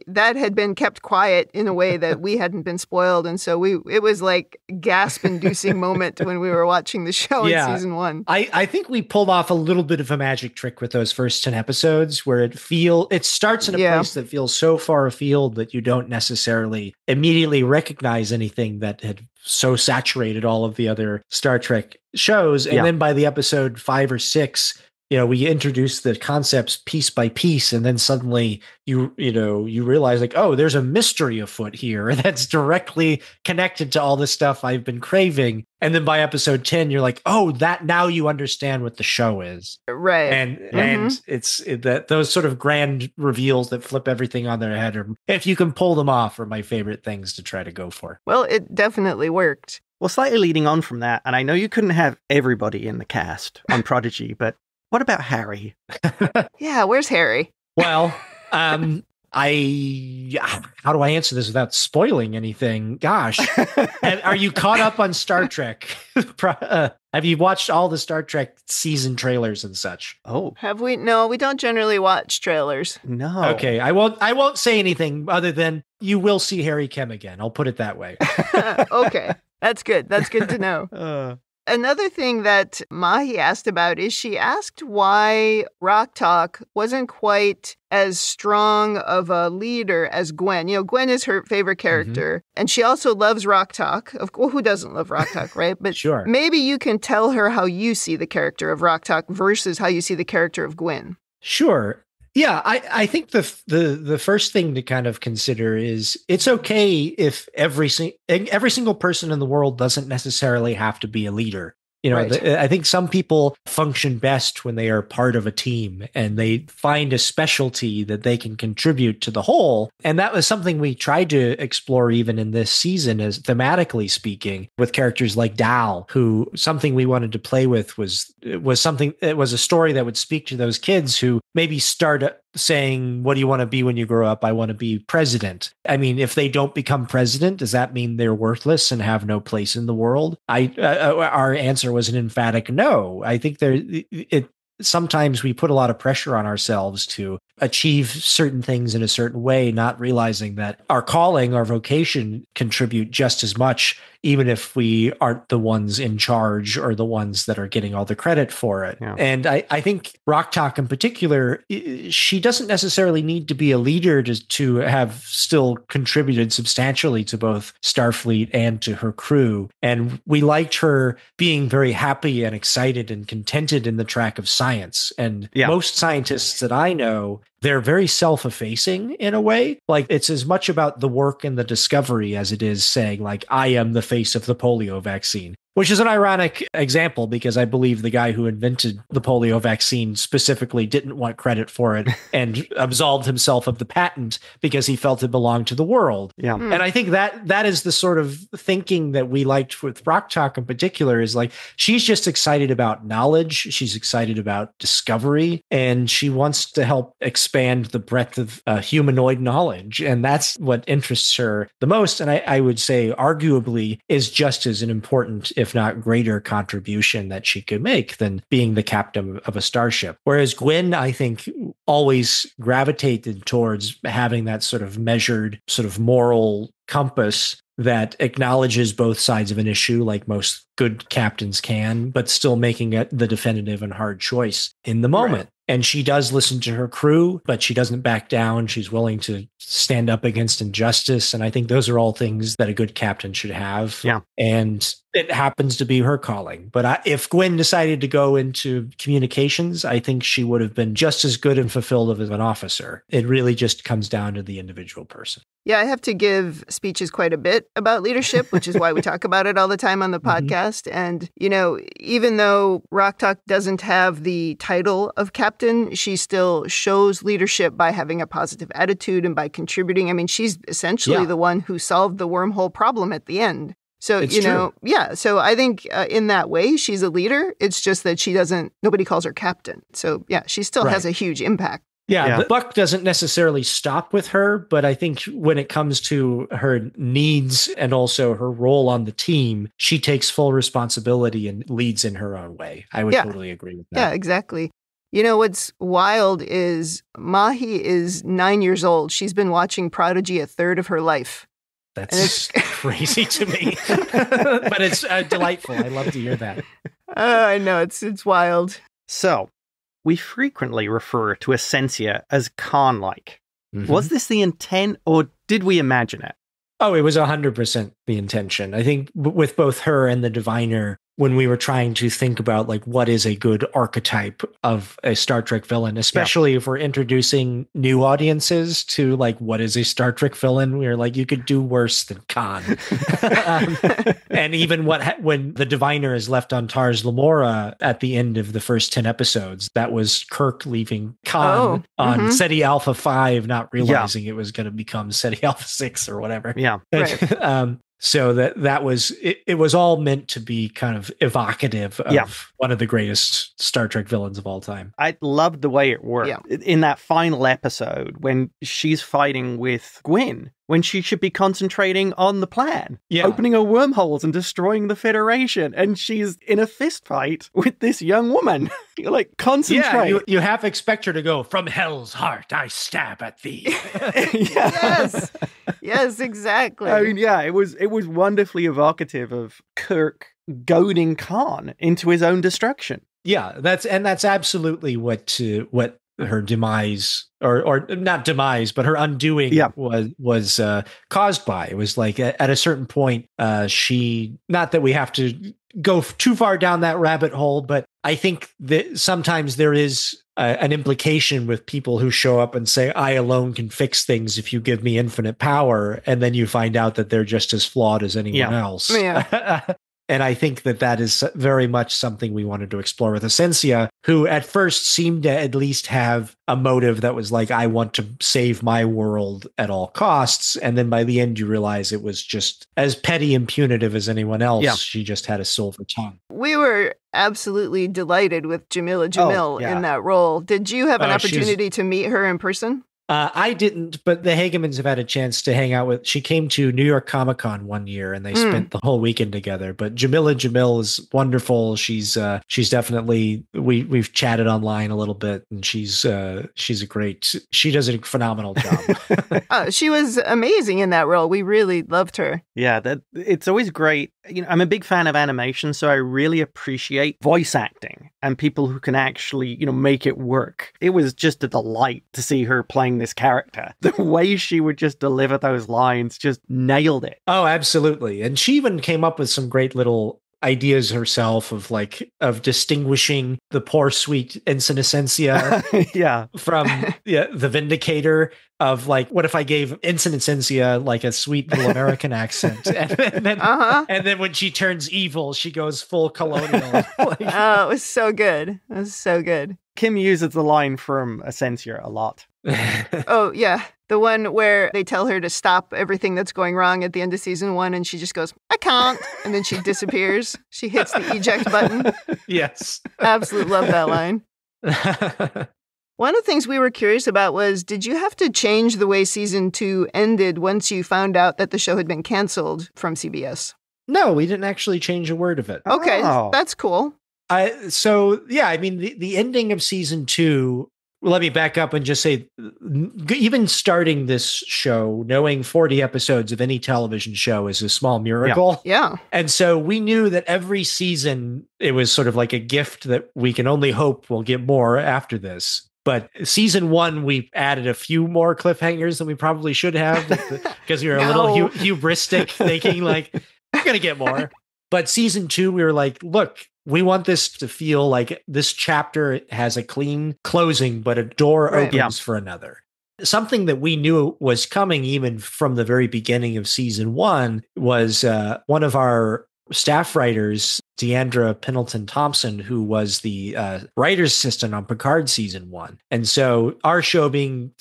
That had been kept quiet in a way that we hadn't been spoiled, and so it was like gasp-inducing moment when we were watching the show in season 1. I think we pulled off a little bit of a magic trick with those first 10 episodes where it starts in a place that feels so far afield that you don't necessarily immediately recognize anything that had so saturated all of the other Star Trek shows. And then by the episode 5 or 6, we introduce the concepts piece by piece, and then suddenly you realize, like, oh, there's a mystery afoot here that's directly connected to all this stuff I've been craving. And then by episode 10, you're like, oh, that now you understand what the show is, right? And it's that those sort of grand reveals that flip everything on their head, or if you can pull them off, are my favorite things to try to go for. Well, it definitely worked. Well, slightly leading on from that, and I know you couldn't have everybody in the cast on Prodigy, but what about Harry? Yeah, where's Harry? Well, how do I answer this without spoiling anything? Gosh, are you caught up on Star Trek? Have you watched all the Star Trek season trailers and such? Oh, have we? No, we don't generally watch trailers. No. Okay, I won't say anything other than you will see Harry Kim again. I'll put it that way. Okay, that's good. That's good to know. Another thing that Mahi asked about is she asked why Rock Talk wasn't quite as strong of a leader as Gwen. Gwen is her favorite character, and she also loves Rock Talk. Who doesn't love Rock Talk, right? But sure. Maybe you can tell her how you see the character of Rock Talk versus how you see the character of Gwen. Sure. Yeah, I think the first thing to kind of consider is it's okay if every single person in the world doesn't necessarily have to be a leader. Right. I think some people function best when they are part of a team and they find a specialty that they can contribute to the whole. And that was something we tried to explore even in this season, as thematically speaking, with characters like Dal, who something we wanted to play with was something. It was a story that would speak to those kids who maybe start saying, what do you want to be when you grow up? I want to be president. I mean, if they don't become president, does that mean they're worthless and have no place in the world? Our answer was an emphatic no. I think sometimes we put a lot of pressure on ourselves to achieve certain things in a certain way, not realizing that our calling, our vocation contribute just as much, even if we aren't the ones in charge or the ones that are getting all the credit for it. Yeah. And I think Rock Talk in particular, she doesn't necessarily need to be a leader to have still contributed substantially to both Starfleet and to her crew. And we liked her being very happy and excited and contented in the track of science. And most scientists that I know they're very self-effacing in a way. Like, it's as much about the work and the discovery as it is saying, like, I am the face of the polio vaccine. Which is an ironic example because I believe the guy who invented the polio vaccine specifically didn't want credit for it and absolved himself of the patent because he felt it belonged to the world. Yeah. And I think that is the sort of thinking that we liked with Rock Talk in particular, is like, she's just excited about knowledge. She's excited about discovery, and she wants to help expand the breadth of humanoid knowledge. And that's what interests her the most. And I would say arguably is just as an important, if not greater, contribution that she could make than being the captain of a starship. Whereas Gwyn, I think, always gravitated towards having that sort of measured, sort of moral compass that acknowledges both sides of an issue like most good captains can, but still making it the definitive and hard choice in the moment. Right. And she does listen to her crew, but she doesn't back down. She's willing to stand up against injustice. And I think those are all things that a good captain should have. Yeah. And it happens to be her calling. But if Gwyn decided to go into communications, I think she would have been just as good and fulfilled as an officer. It really just comes down to the individual person. Yeah, I have to give speeches quite a bit about leadership, which is why we talk about it all the time on the podcast. And, you know, even though Rock Talk doesn't have the title of captain, she still shows leadership by having a positive attitude and by contributing. I mean, she's essentially the one who solved the wormhole problem at the end. So, it's true. So I think in that way, she's a leader. It's just that nobody calls her captain. So, yeah, she still has a huge impact. Yeah, the buck doesn't necessarily stop with her, but I think when it comes to her needs and also her role on the team, she takes full responsibility and leads in her own way. I would totally agree with that. Yeah, exactly. You know, what's wild is Mahi is 9 years old. She's been watching Prodigy a third of her life. That's crazy to me, but it's delightful. I love to hear that. I know, it's wild. So, we frequently refer to Essentia as Khan-like. Mm-hmm. Was this the intent, or did we imagine it? Oh, it was 100% the intention. I think with both her and the Diviner, when we were trying to think about like what is a good archetype of a Star Trek villain, especially if we're introducing new audiences to like what is a Star Trek villain, we were like, you could do worse than Khan. And even when the Diviner is left on Tars Lamora at the end of the first 10 episodes, that was Kirk leaving Khan on SETI Alpha 5, not realizing it was going to become SETI Alpha 6 or whatever. Yeah. Right. So that was it was all meant to be kind of evocative of one of the greatest Star Trek villains of all time. I loved the way it worked. Yeah. In that final episode, when she's fighting with Gwyn, when she should be concentrating on the plan, opening her wormholes and destroying the Federation, and she's in a fist fight with this young woman. You're like, concentrate. Yeah, you half expect her to go, from hell's heart, I stab at thee. Yes, exactly. I mean, it was wonderfully evocative of Kirk goading Khan into his own destruction. Yeah, that's absolutely what her demise, or not demise, but her undoing was caused by. It was like at a certain point, not that we have to go too far down that rabbit hole, but I think that sometimes there is an implication with people who show up and say, I alone can fix things if you give me infinite power. And then you find out that they're just as flawed as anyone else. Yeah. And I think that is very much something we wanted to explore with Essentia, who at first seemed to at least have a motive that was like, I want to save my world at all costs. And then by the end, you realize it was just as petty and punitive as anyone else. Yeah. She just had a silver tongue. We were absolutely delighted with Jamila Jamil in that role. Did you have an opportunity to meet her in person? I didn't, but the Hagemans have had a chance to hang out with. She came to New York Comic Con one year, and they spent the whole weekend together. But Jamila Jamil is wonderful. She's definitely we've chatted online a little bit, and she does a phenomenal job. She was amazing in that role. We really loved her. Yeah, it's always great. You know, I'm a big fan of animation, so I really appreciate voice acting and people who can actually, make it work. It was just a delight to see her playing this character. The way she would just deliver those lines just nailed it. Oh, absolutely. And she even came up with some great little ideas herself of distinguishing the poor sweet Ensign Essentia from the Vindicator, of like, what if I gave Ensign Essentia like a sweet little American accent, and then when she turns evil, she goes full colonial. Oh, it was so good. It was so good. Kim uses the line from Essentia a lot. Oh, yeah. The one where they tell her to stop everything that's going wrong at the end of season 1, and she just goes, I can't. And then she disappears. She hits the eject button. Yes. Absolutely love that line. One of the things we were curious about was, did you have to change the way season 2 ended once you found out that the show had been canceled from CBS? No, we didn't actually change a word of it. Okay, that's cool. The ending of season 2, let me back up and just say, even starting this show, knowing 40 episodes of any television show is a small miracle. Yeah. And so we knew that every season, it was sort of like a gift that we can only hope we'll get more after this. But season 1, we added a few more cliffhangers than we probably should have, because we were a little hubristic, thinking like, we're going to get more. But season 2, we were like, look, we want this to feel like this chapter has a clean closing, but a door opens for another. Something that we knew was coming even from the very beginning of season 1 was one of our staff writers, Deandra Pendleton Thompson, who was the writer's assistant on Picard season 1. And so our show being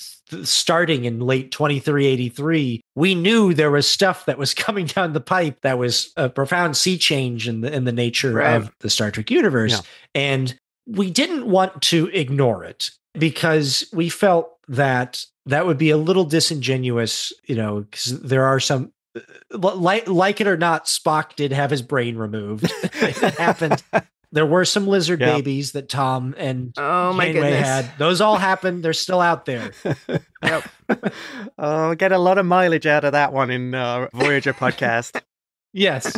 starting in late 2383, we knew there was stuff that was coming down the pipe that was a profound sea change in the nature of the Star Trek universe. Yeah. And we didn't want to ignore it, because we felt that would be a little disingenuous, because there are some, like it or not, Spock did have his brain removed. It happened. There were some lizard babies that Tom and Janeway had. Those all happened. They're still out there. Get a lot of mileage out of that one in Voyager podcast. Yes.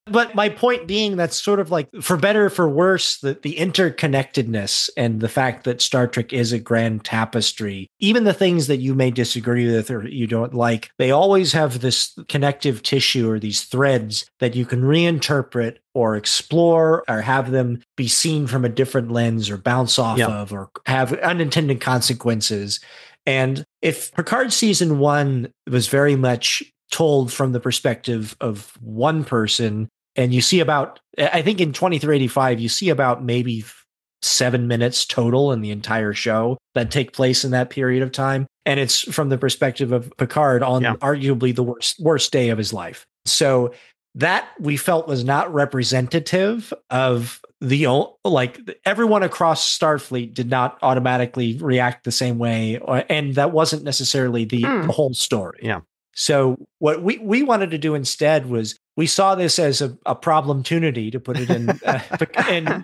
But my point being, that's sort of like, for better or for worse, the interconnectedness and the fact that Star Trek is a grand tapestry, even the things that you may disagree with or you don't like, they always have this connective tissue or these threads that you can reinterpret or explore, or have them be seen from a different lens, or bounce off of, or have unintended consequences. And if Picard season 1 was very much told from the perspective of one person, and you see about, I think in 2385, you see about maybe 7 minutes total in the entire show that take place in that period of time. And it's from the perspective of Picard on arguably the worst day of his life. So that we felt was not representative of everyone across Starfleet did not automatically react the same way. And that wasn't necessarily the whole story. Yeah. So what we wanted to do instead was, we saw this as a problem-tunity, to put it in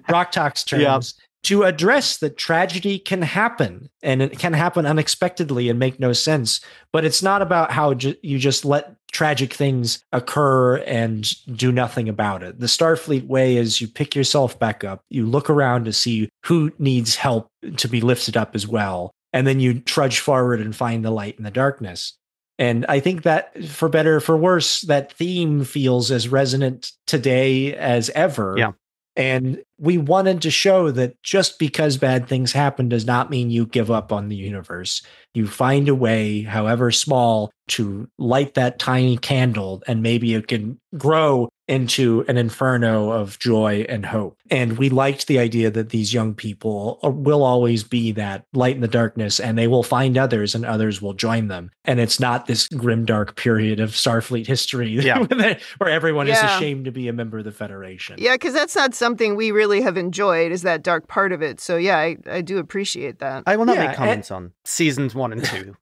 Rocktalk's terms, to address that tragedy can happen, and it can happen unexpectedly and make no sense. But it's not about how you just let tragic things occur and do nothing about it. The Starfleet way is you pick yourself back up, you look around to see who needs help to be lifted up as well, and then you trudge forward and find the light in the darkness. And I think that, for better or for worse, that theme feels as resonant today as ever. Yeah. And we wanted to show that just because bad things happen does not mean you give up on the universe. You find a way, however small, to light that tiny candle, and maybe it can grow into an inferno of joy and hope. And we liked the idea that these young people will always be that light in the darkness, and they will find others, and others will join them. And it's not this grimdark period of Starfleet history where everyone is ashamed to be a member of the Federation. Yeah, because that's not something we really have enjoyed, is that dark part of it. So yeah, I do appreciate that. I will not make comments on seasons 1 and 2.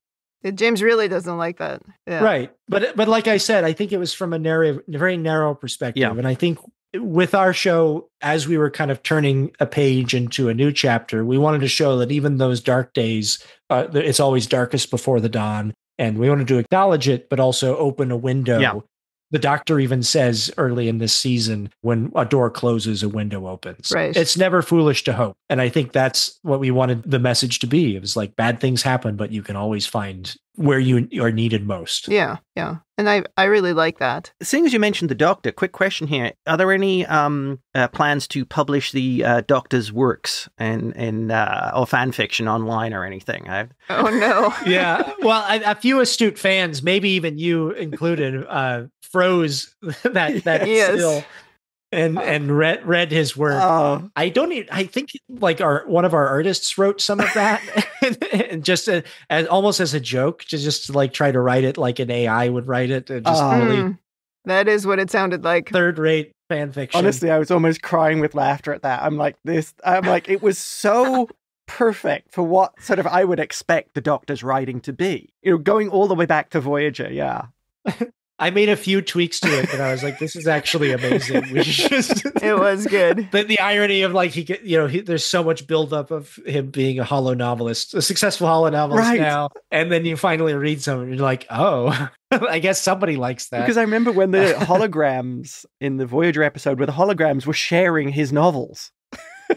James really doesn't like that. Yeah. Right. But like I said, I think it was from a very narrow perspective. Yeah. And I think with our show, as we were kind of turning a page into a new chapter, we wanted to show that even those dark days, it's always darkest before the dawn. And we wanted to acknowledge it, but also open a window. Yeah. The Doctor even says early in this season, when a door closes, a window opens. Right. It's never foolish to hope. And I think that's what we wanted the message to be. It was like, bad things happen, but you can always find where you are needed most. Yeah. And I really like that. Seeing as you mentioned the Doctor, quick question here. Are there any plans to publish the Doctor's works or fan fiction online or anything? Oh, no. Yeah. Well, a few astute fans, maybe even you included, froze that Yes. still and read his work. Oh. I think like one of our artists wrote some of that and just as almost as a joke, just like try to write it like an AI would write it. And just really that is what it sounded like. Third-rate fan fiction. Honestly, I was almost crying with laughter at that. I'm like, it was so perfect for what sort of I would expect the Doctor's writing to be. Going all the way back to Voyager, yeah. I made a few tweaks to it, and I was like, "This is actually amazing." We just It was good. The irony of like there's so much buildup of him being a holo novelist, a successful holo novelist now, and then you finally read something, and you're like, "Oh, I guess somebody likes that." Because I remember when the holograms in the Voyager episode, where the holograms were sharing his novels.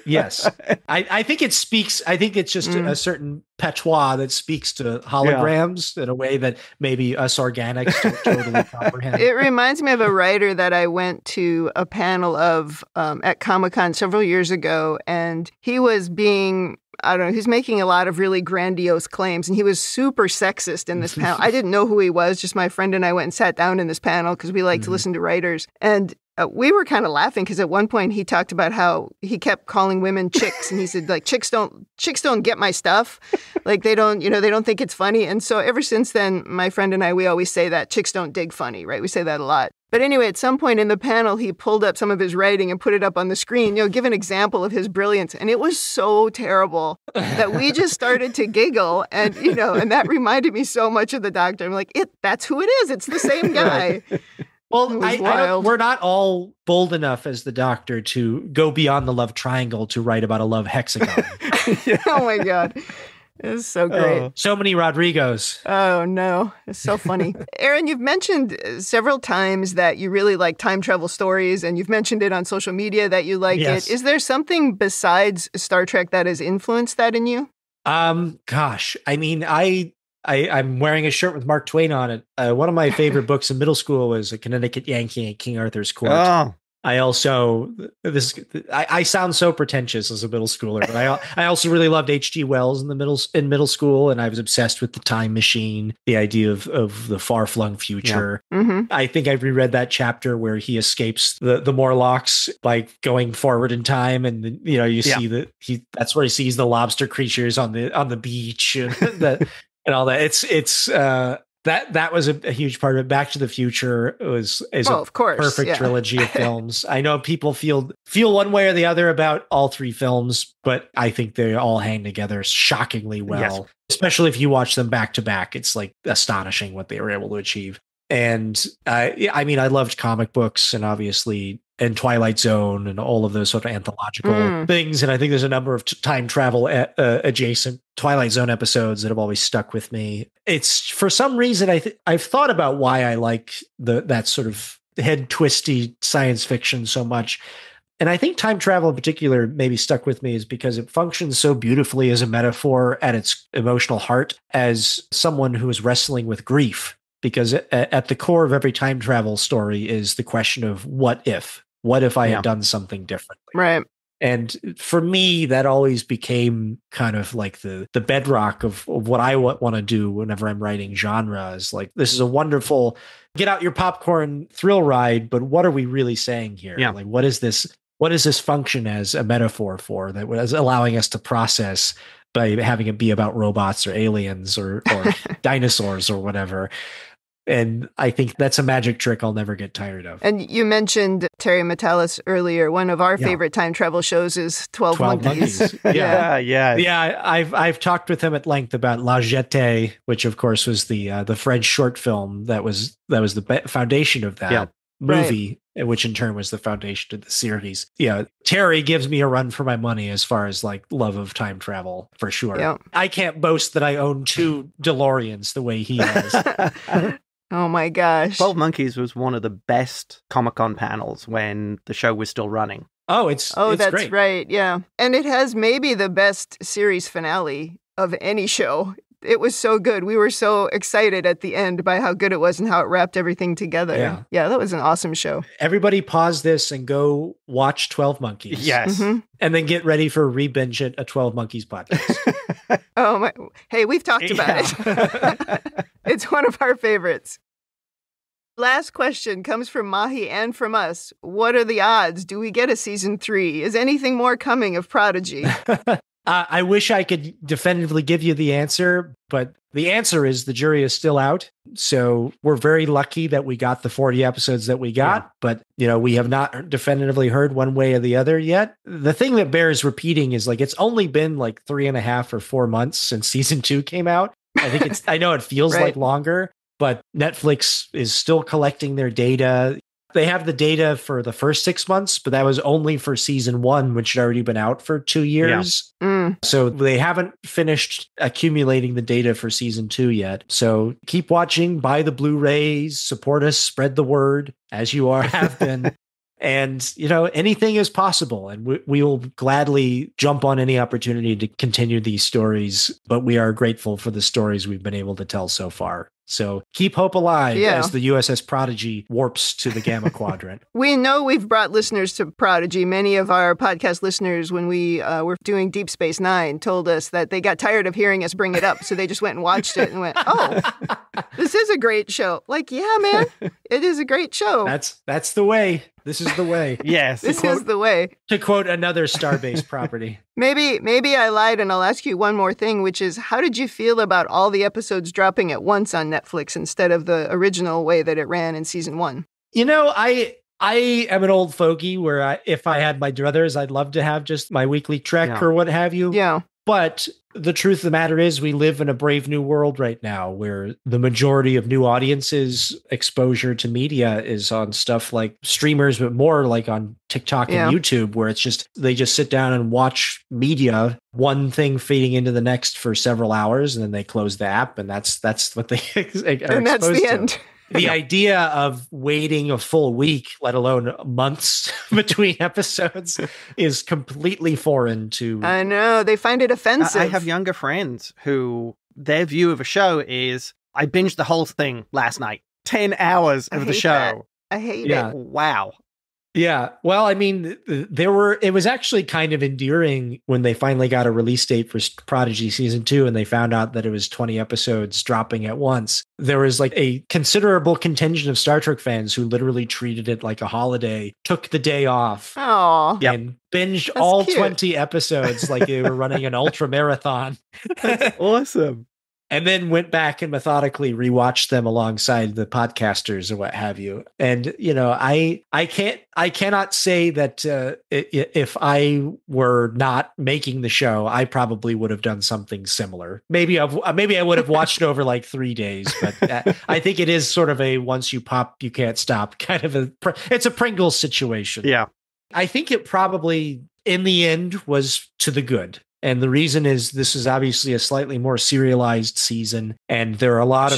Yes. I think it speaks, I think it's just a certain patois that speaks to holograms in a way that maybe us organics don't totally comprehend. It reminds me of a writer that I went to a panel of at Comic-Con several years ago, and he was being, I don't know, he's making a lot of really grandiose claims, and he was super sexist in this panel. I didn't know who he was, just my friend and I went and sat down in this panel because we like to listen to writers. And we were kind of laughing because at one point he talked about how he kept calling women chicks, and he said like chicks don't get my stuff, like they don't think it's funny. And so ever since then, my friend and I, we always say that chicks don't dig funny, right? We say that a lot. But anyway, at some point in the panel, he pulled up some of his writing and put it up on the screen, give an example of his brilliance. And it was so terrible that we just started to giggle. And, and that reminded me so much of the Doctor. I'm like, that's who it is. It's the same guy. Well, we're not all bold enough as the Doctor to go beyond the love triangle to write about a love hexagon. Oh, my God. It's so great. So many Rodrigos. Oh, no. It's so funny. Aaron, you've mentioned several times that you really like time travel stories, and you've mentioned it on social media that you like it. Is there something besides Star Trek that has influenced that in you? Gosh, I mean, I'm wearing a shirt with Mark Twain on it. One of my favorite books in middle school was A Connecticut Yankee at King Arthur's Court. Oh. I also I sound so pretentious as a middle schooler, but I also really loved H.G. Wells in middle school, and I was obsessed with the time machine, the idea of the far flung future. Yeah. Mm-hmm. I think I reread that chapter where he escapes the Morlocks by going forward in time, and see that that's where he sees the lobster creatures on the beach and and all that. It's that was a huge part of it. Back to the Future is of course, perfect trilogy of films. I know people feel one way or the other about all three films, but I think they all hang together shockingly well. Yes. Especially if you watch them back to back, it's like astonishing what they were able to achieve. And I mean, I loved comic books and Twilight Zone and all of those sort of anthological things. And I think there's a number of time travel adjacent Twilight Zone episodes that have always stuck with me. It's for some reason I've thought about why I like that sort of head twisty science fiction so much. And I think time travel in particular maybe stuck with me is because it functions so beautifully as a metaphor at its emotional heart as someone who is wrestling with grief. Because at the core of every time travel story is the question of what if I had done something differently. Right. And for me, that always became kind of like the bedrock of what I want to do whenever I'm writing genre is like, this is a wonderful get out your popcorn thrill ride, but what are we really saying here? Yeah. Like, what is this function as a metaphor for that was allowing us to process by having it be about robots or aliens or dinosaurs or whatever. And I think that's a magic trick I'll never get tired of. And you mentioned Terry Matalas earlier. One of our favorite time travel shows is 12 Monkeys. Yeah. I've talked with him at length about La Jetée, which of course was the French short film that was the foundation of that movie, which in turn was the foundation of the series. Yeah, Terry gives me a run for my money as far as like love of time travel for sure. Yeah. I can't boast that I own 2 DeLoreans the way he has. Oh my gosh. 12 Monkeys was one of the best Comic-Con panels when the show was still running. Oh, it's that's great. Right. Yeah. And it has maybe the best series finale of any show It was so good. We were so excited at the end by how good it was and how it wrapped everything together. Yeah, that was an awesome show. Everybody pause this and go watch 12 Monkeys. Yes. Mm-hmm. And then get ready for ReBinge It, a 12 Monkeys podcast. Oh, my. Hey, we've talked about it. It's one of our favorites. Last question comes from Mahi and from us. What are the odds? Do we get a season 3? Is anything more coming of Prodigy? I wish I could definitively give you the answer, but the answer is the jury is still out. So we're very lucky that we got the 40 episodes that we got, but we have not definitively heard one way or the other yet. The thing that bears repeating is it's only been 3.5 or 4 months since season 2 came out. I know it feels right. like longer, but Netflix is still collecting their data. They have the data for the first 6 months, but that was only for season 1, which had already been out for 2 years. Yeah. So they haven't finished accumulating the data for season 2 yet. So keep watching, buy the Blu-rays, support us, spread the word as you have been. And, anything is possible. And we will gladly jump on any opportunity to continue these stories. But we are grateful for the stories we've been able to tell so far. So keep hope alive as the USS Prodigy warps to the Gamma Quadrant. We know we've brought listeners to Prodigy. Many of our podcast listeners, when we were doing Deep Space Nine, told us that they got tired of hearing us bring it up. So they just went and watched it and went, oh, this is a great show. Yeah, man, it is a great show. That's the way. This is the way. Yes. This is the way. To quote another Starbase property. Maybe I lied, and I'll ask you one more thing, which is, how did you feel about all the episodes dropping at once on Netflix instead of the original way that it ran in season 1? I am an old fogey where if I had my druthers, I'd love to have just my weekly Trek or what have you. Yeah. But the truth of the matter is we live in a brave new world right now where the majority of new audiences' exposure to media is on stuff like streamers, but more like on TikTok and YouTube, where they just sit down and watch media, one thing feeding into the next for several hours, and then they close the app, and that's what they are and that's the end. The idea of waiting a full week, let alone months between episodes, is completely foreign to... I know. They find it offensive. I have younger friends who their view of a show is, I binged the whole thing last night. 10 hours of the show. That. I hate it. Wow. Yeah. Well, I mean, it was actually kind of endearing when they finally got a release date for Prodigy season 2 and they found out that it was 20 episodes dropping at once. There was a considerable contingent of Star Trek fans who literally treated it like a holiday, took the day off, and binged all cute. 20 episodes like they were running an ultra marathon. That's awesome. And then went back and methodically rewatched them alongside the podcasters or what have you. And, I cannot say that if I were not making the show, I probably would have done something similar. Maybe I would have watched it over 3 days, but I think it is sort of a once you pop, you can't stop kind of it's a Pringles situation. Yeah. I think it probably in the end was to the good. And the reason is this is obviously a slightly more serialized season, and there are a lot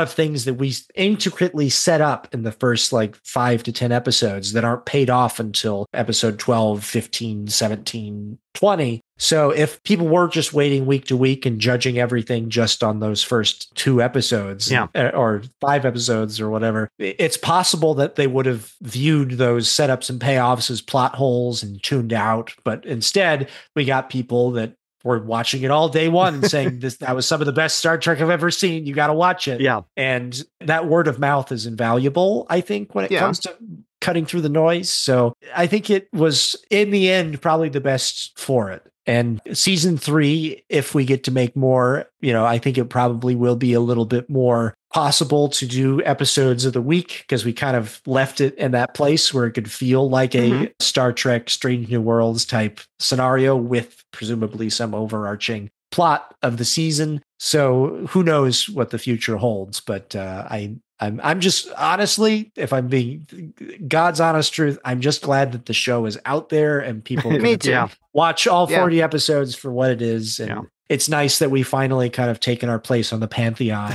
of things that we intricately set up in the first 5 to 10 episodes that aren't paid off until episode 12, 15, 17, 20. So if people were just waiting week to week and judging everything just on those first 2 episodes or 5 episodes or whatever, it's possible that they would have viewed those setups and payoffs as plot holes and tuned out. But instead, we got people that were watching it all day one and saying that was some of the best Star Trek I've ever seen. You got to watch it. Yeah. And that word of mouth is invaluable, I think, when it comes to cutting through the noise. So I think it was, in the end, probably the best for it. And season 3, if we get to make more, I think it probably will be a little bit more possible to do episodes of the week because we kind of left it in that place where it could feel like a Star Trek Strange New Worlds type scenario with presumably some overarching plot of the season. So who knows what the future holds, but I'm just, honestly, if I'm being God's honest truth, I'm just glad that the show is out there and people Me too. watch all 40 episodes for what it is. And it's nice that we finally kind of taken our place on the pantheon.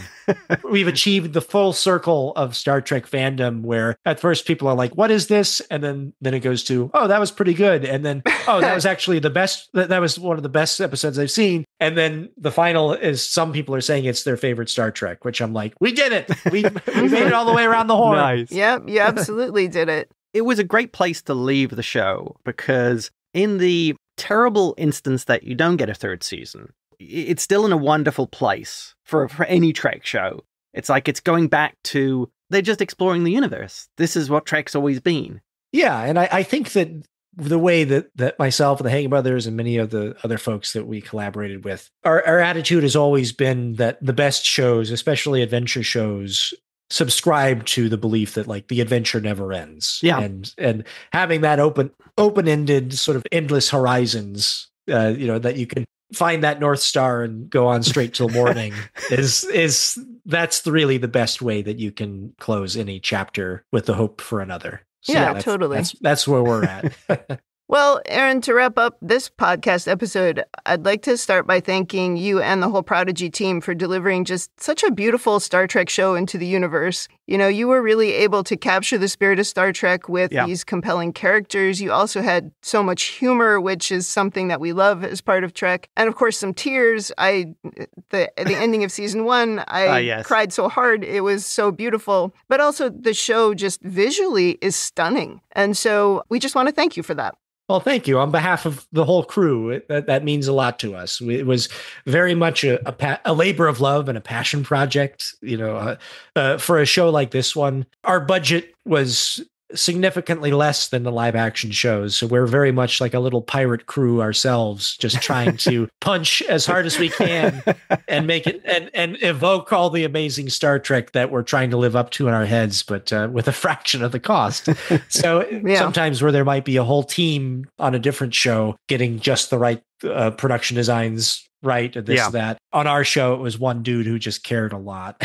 We've achieved the full circle of Star Trek fandom, where at first people are like, what is this? And then it goes to, oh, that was pretty good. And then, oh, that was actually the best. That was one of the best episodes I've seen. And then the final is, some people are saying it's their favorite Star Trek, which I'm like, we did it. We made it all the way around the horn. Nice. Yep, you absolutely did it. It was a great place to leave the show, because in the terrible instance that you don't get a third season, it's still in a wonderful place for any Trek show. It's like it's going back to, they're just exploring the universe. This is what Trek's always been. Yeah, and I think that the way that myself and the Hagen brothers and many of the other folks that we collaborated with, our attitude has always been that the best shows, especially adventure shows, subscribe to the belief that like the adventure never ends. Yeah. And having that open-ended sort of endless horizons, that you can find that North Star and go on straight till morning that's really the best way that you can close any chapter, with the hope for another. So totally. That's where we're at. Well, Aaron, to wrap up this podcast episode, I'd like to start by thanking you and the whole Prodigy team for delivering just such a beautiful Star Trek show into the universe. You know, you were really able to capture the spirit of Star Trek with these compelling characters. You also had so much humor, which is something that we love as part of Trek. And of course, some tears. The ending of season 1, I cried so hard. It was so beautiful. But also the show just visually is stunning. And so we just want to thank you for that. Well, thank you. On behalf of the whole crew, that means a lot to us. It was very much a labor of love and a passion project. For a show like this one, our budget was significantly less than the live action shows. So we're very much like a little pirate crew ourselves, just trying to punch as hard as we can and make it and evoke all the amazing Star Trek that we're trying to live up to in our heads, but with a fraction of the cost. So sometimes where there might be a whole team on a different show getting just the right production designs right, and that. On our show, it was one dude who just cared a lot.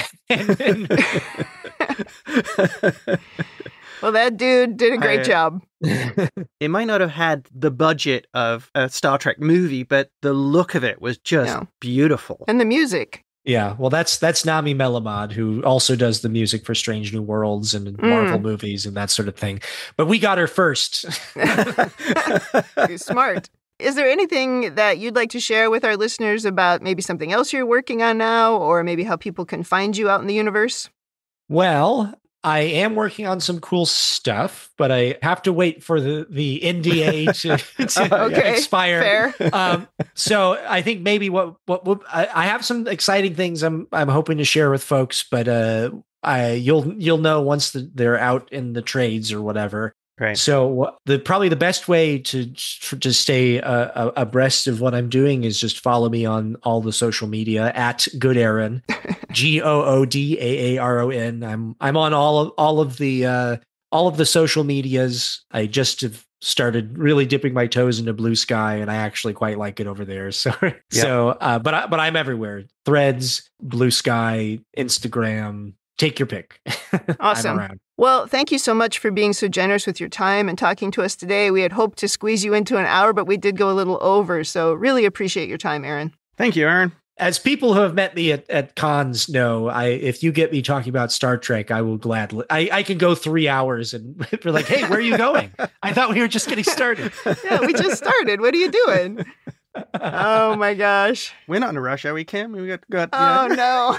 Well, that dude did a great job. It might not have had the budget of a Star Trek movie, but the look of it was just beautiful. And the music. Yeah, well, that's Nami Melamad, who also does the music for Strange New Worlds and Marvel movies and that sort of thing. But we got her first. You're smart. Is there anything that you'd like to share with our listeners about maybe something else you're working on now, or maybe how people can find you out in the universe? Well, I am working on some cool stuff, but I have to wait for the NDA to expire. Fair. So I think maybe what I have some exciting things I'm hoping to share with folks, but you'll know once they're out in the trades or whatever. Right. So probably the best way to stay abreast of what I'm doing is just follow me on all the social media at Good Aaron, GOODAARON. I'm on all of the social medias. I just have started really dipping my toes into Blue Sky, and I actually quite like it over there. So but I'm everywhere: Threads, Blue Sky, Instagram. Take your pick. Awesome. I'm around. Well, thank you so much for being so generous with your time and talking to us today. We had hoped to squeeze you into an hour, but we did go a little over. So really appreciate your time, Aaron. Thank you, Aaron. As people who have met me at cons know, if you get me talking about Star Trek, I will gladly. I can go 3 hours and we're like, hey, where are you going? I thought we were just getting started. Yeah, we just started. What are you doing? Oh my gosh. We're not in a rush, are we, Kim? We got no.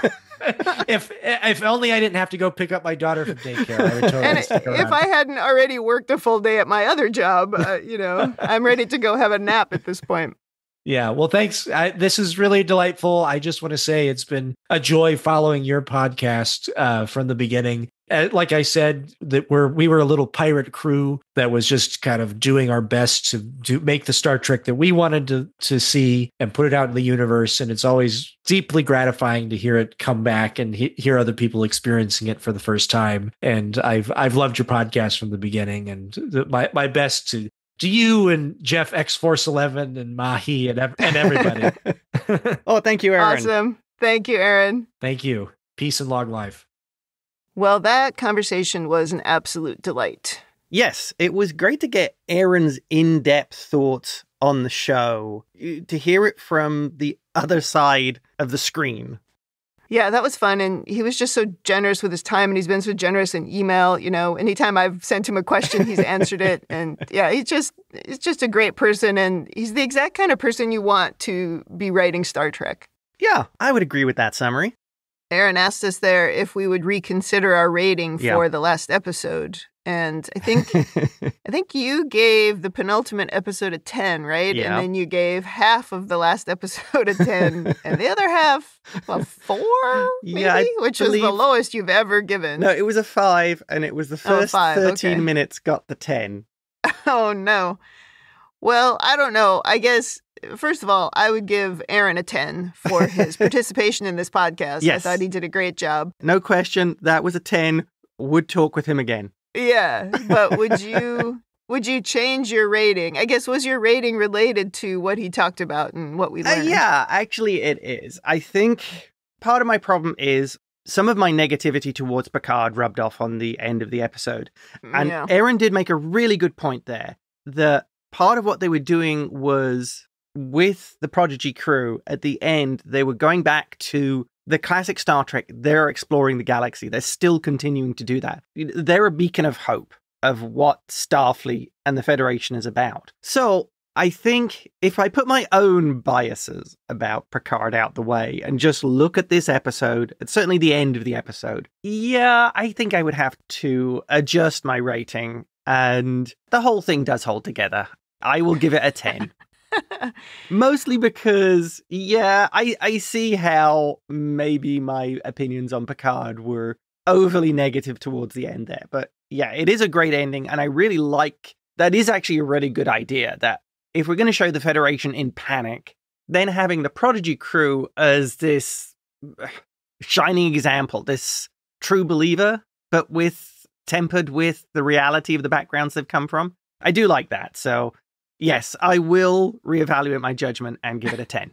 If only I didn't have to go pick up my daughter from daycare. I would totally stick around. If I hadn't already worked a full day at my other job, I'm ready to go have a nap at this point. Yeah, well, thanks. This is really delightful. I just want to say it's been a joy following your podcast from the beginning. Like I said, that we were a little pirate crew that was just kind of doing our best to make the Star Trek that we wanted to see and put it out in the universe. And it's always deeply gratifying to hear it come back and hear other people experiencing it for the first time. And I've loved your podcast from the beginning, and my best to you and Jeff X-Force 11 and Mahi and everybody. Oh, thank you, Aaron. Awesome. Thank you, Aaron. Thank you. Peace and long life. Well, that conversation was an absolute delight. Yes, it was great to get Aaron's in-depth thoughts on the show, to hear it from the other side of the screen. Yeah, that was fun. And he was just so generous with his time, and he's been so generous in email. You know, anytime I've sent him a question, he's answered it. And yeah, he's just a great person. And he's the exact kind of person you want to be writing Star Trek. Yeah, I would agree with that summary. Aaron asked us there if we would reconsider our rating for the last episode. And I think you gave the penultimate episode a 10, right? Yeah. And then you gave half of the last episode a 10, and the other half a 4, maybe? Which was the lowest you've ever given. No, it was a 5, and it was the first 13 minutes got the 10. Oh, no. Well, I don't know. I guess, first of all, I would give Aaron a 10 for his participation in this podcast. Yes. I thought he did a great job. No question, that was a 10. Would talk with him again. Yeah, but would you change your rating? I guess, was your rating related to what he talked about and what we learned? Yeah, actually it is. I think part of my problem is some of my negativity towards Picard rubbed off on the end of the episode. And Aaron did make a really good point there. That part of what they were doing was, with the Prodigy crew, at the end, they were going back to the classic Star Trek. They're exploring the galaxy. They're still continuing to do that. They're a beacon of hope of what Starfleet and the Federation is about. So I think if I put my own biases about Picard out the way and just look at this episode, it's certainly the end of the episode, I think I would have to adjust my rating, and the whole thing does hold together. I will give it a 10. Mostly because, I see how maybe my opinions on Picard were overly negative towards the end there. But yeah, it is a great ending, and I really like, that is actually a really good idea, that if we're going to show the Federation in panic, then having the Prodigy crew as this shining example, this true believer, but tempered with the reality of the backgrounds they've come from. I do like that. So yes, I will reevaluate my judgment and give it a 10.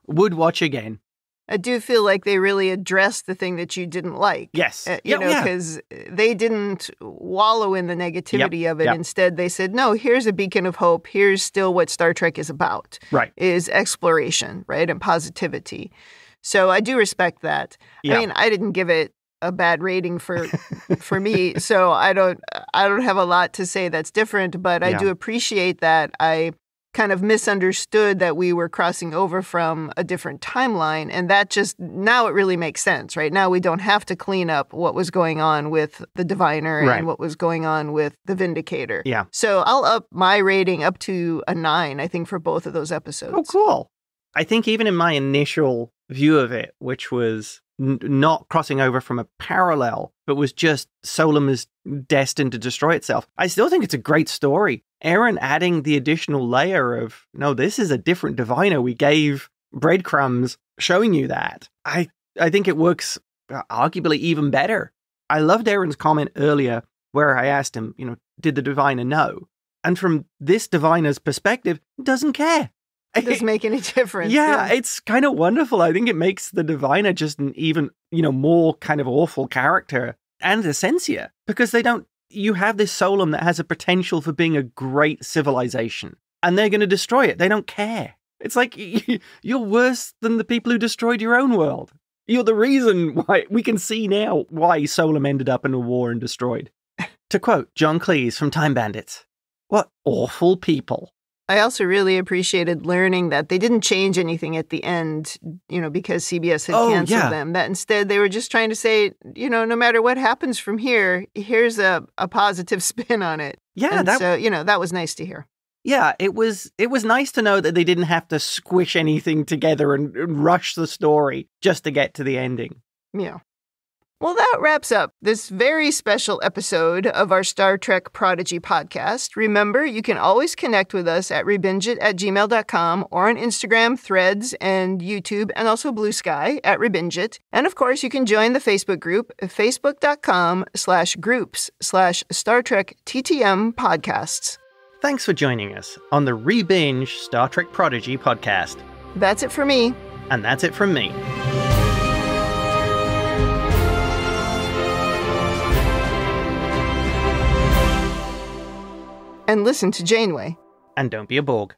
Would watch again. I do feel like they really addressed the thing that you didn't like. Yes. Because they didn't wallow in the negativity of it. Instead, they said, no, here's a beacon of hope. Here's still what Star Trek is about. Right. Is exploration, right? And positivity. So I do respect that. I mean, I didn't give it a bad rating for me, so I don't have a lot to say that's different, but I do appreciate that I kind of misunderstood that we were crossing over from a different timeline, and that just, now it really makes sense, right? Now we don't have to clean up what was going on with the Diviner and what was going on with the Vindicator. Yeah. So I'll up my rating up to a 9, I think, for both of those episodes. Oh, cool. I think even in my initial view of it, which was not crossing over from a parallel, but was just Solum is destined to destroy itself, I still think it's a great story. Aaron adding the additional layer of, no, this is a different Diviner. We gave breadcrumbs showing you that. I think it works arguably even better. I loved Aaron's comment earlier where I asked him, did the Diviner know? And from this Diviner's perspective, doesn't care. It doesn't make any difference. Yeah, it's kind of wonderful. I think it makes the Diviner just an even, more kind of awful character, and the Sensia, because you have this Solum that has a potential for being a great civilization, and they're going to destroy it. They don't care. It's like, you're worse than the people who destroyed your own world. You're the reason why we can see now why Solum ended up in a war and destroyed. To quote John Cleese from Time Bandits, what awful people. I also really appreciated learning that they didn't change anything at the end, because CBS had canceled them. That instead they were just trying to say, no matter what happens from here, here's a positive spin on it. Yeah. That was nice to hear. Yeah, it was nice to know that they didn't have to squish anything together and rush the story just to get to the ending. Yeah. Well, that wraps up this very special episode of our Star Trek Prodigy podcast. Remember, you can always connect with us at RebingeIt@gmail.com or on Instagram, Threads, and YouTube, and also Blue Sky at RebingeIt. And of course, you can join the Facebook group at facebook.com/groups/Star Trek TTM podcasts. Thanks for joining us on the ReBinge Star Trek Prodigy podcast. That's it for me. And that's it from me. and listen to Janeway. And don't be a Borg.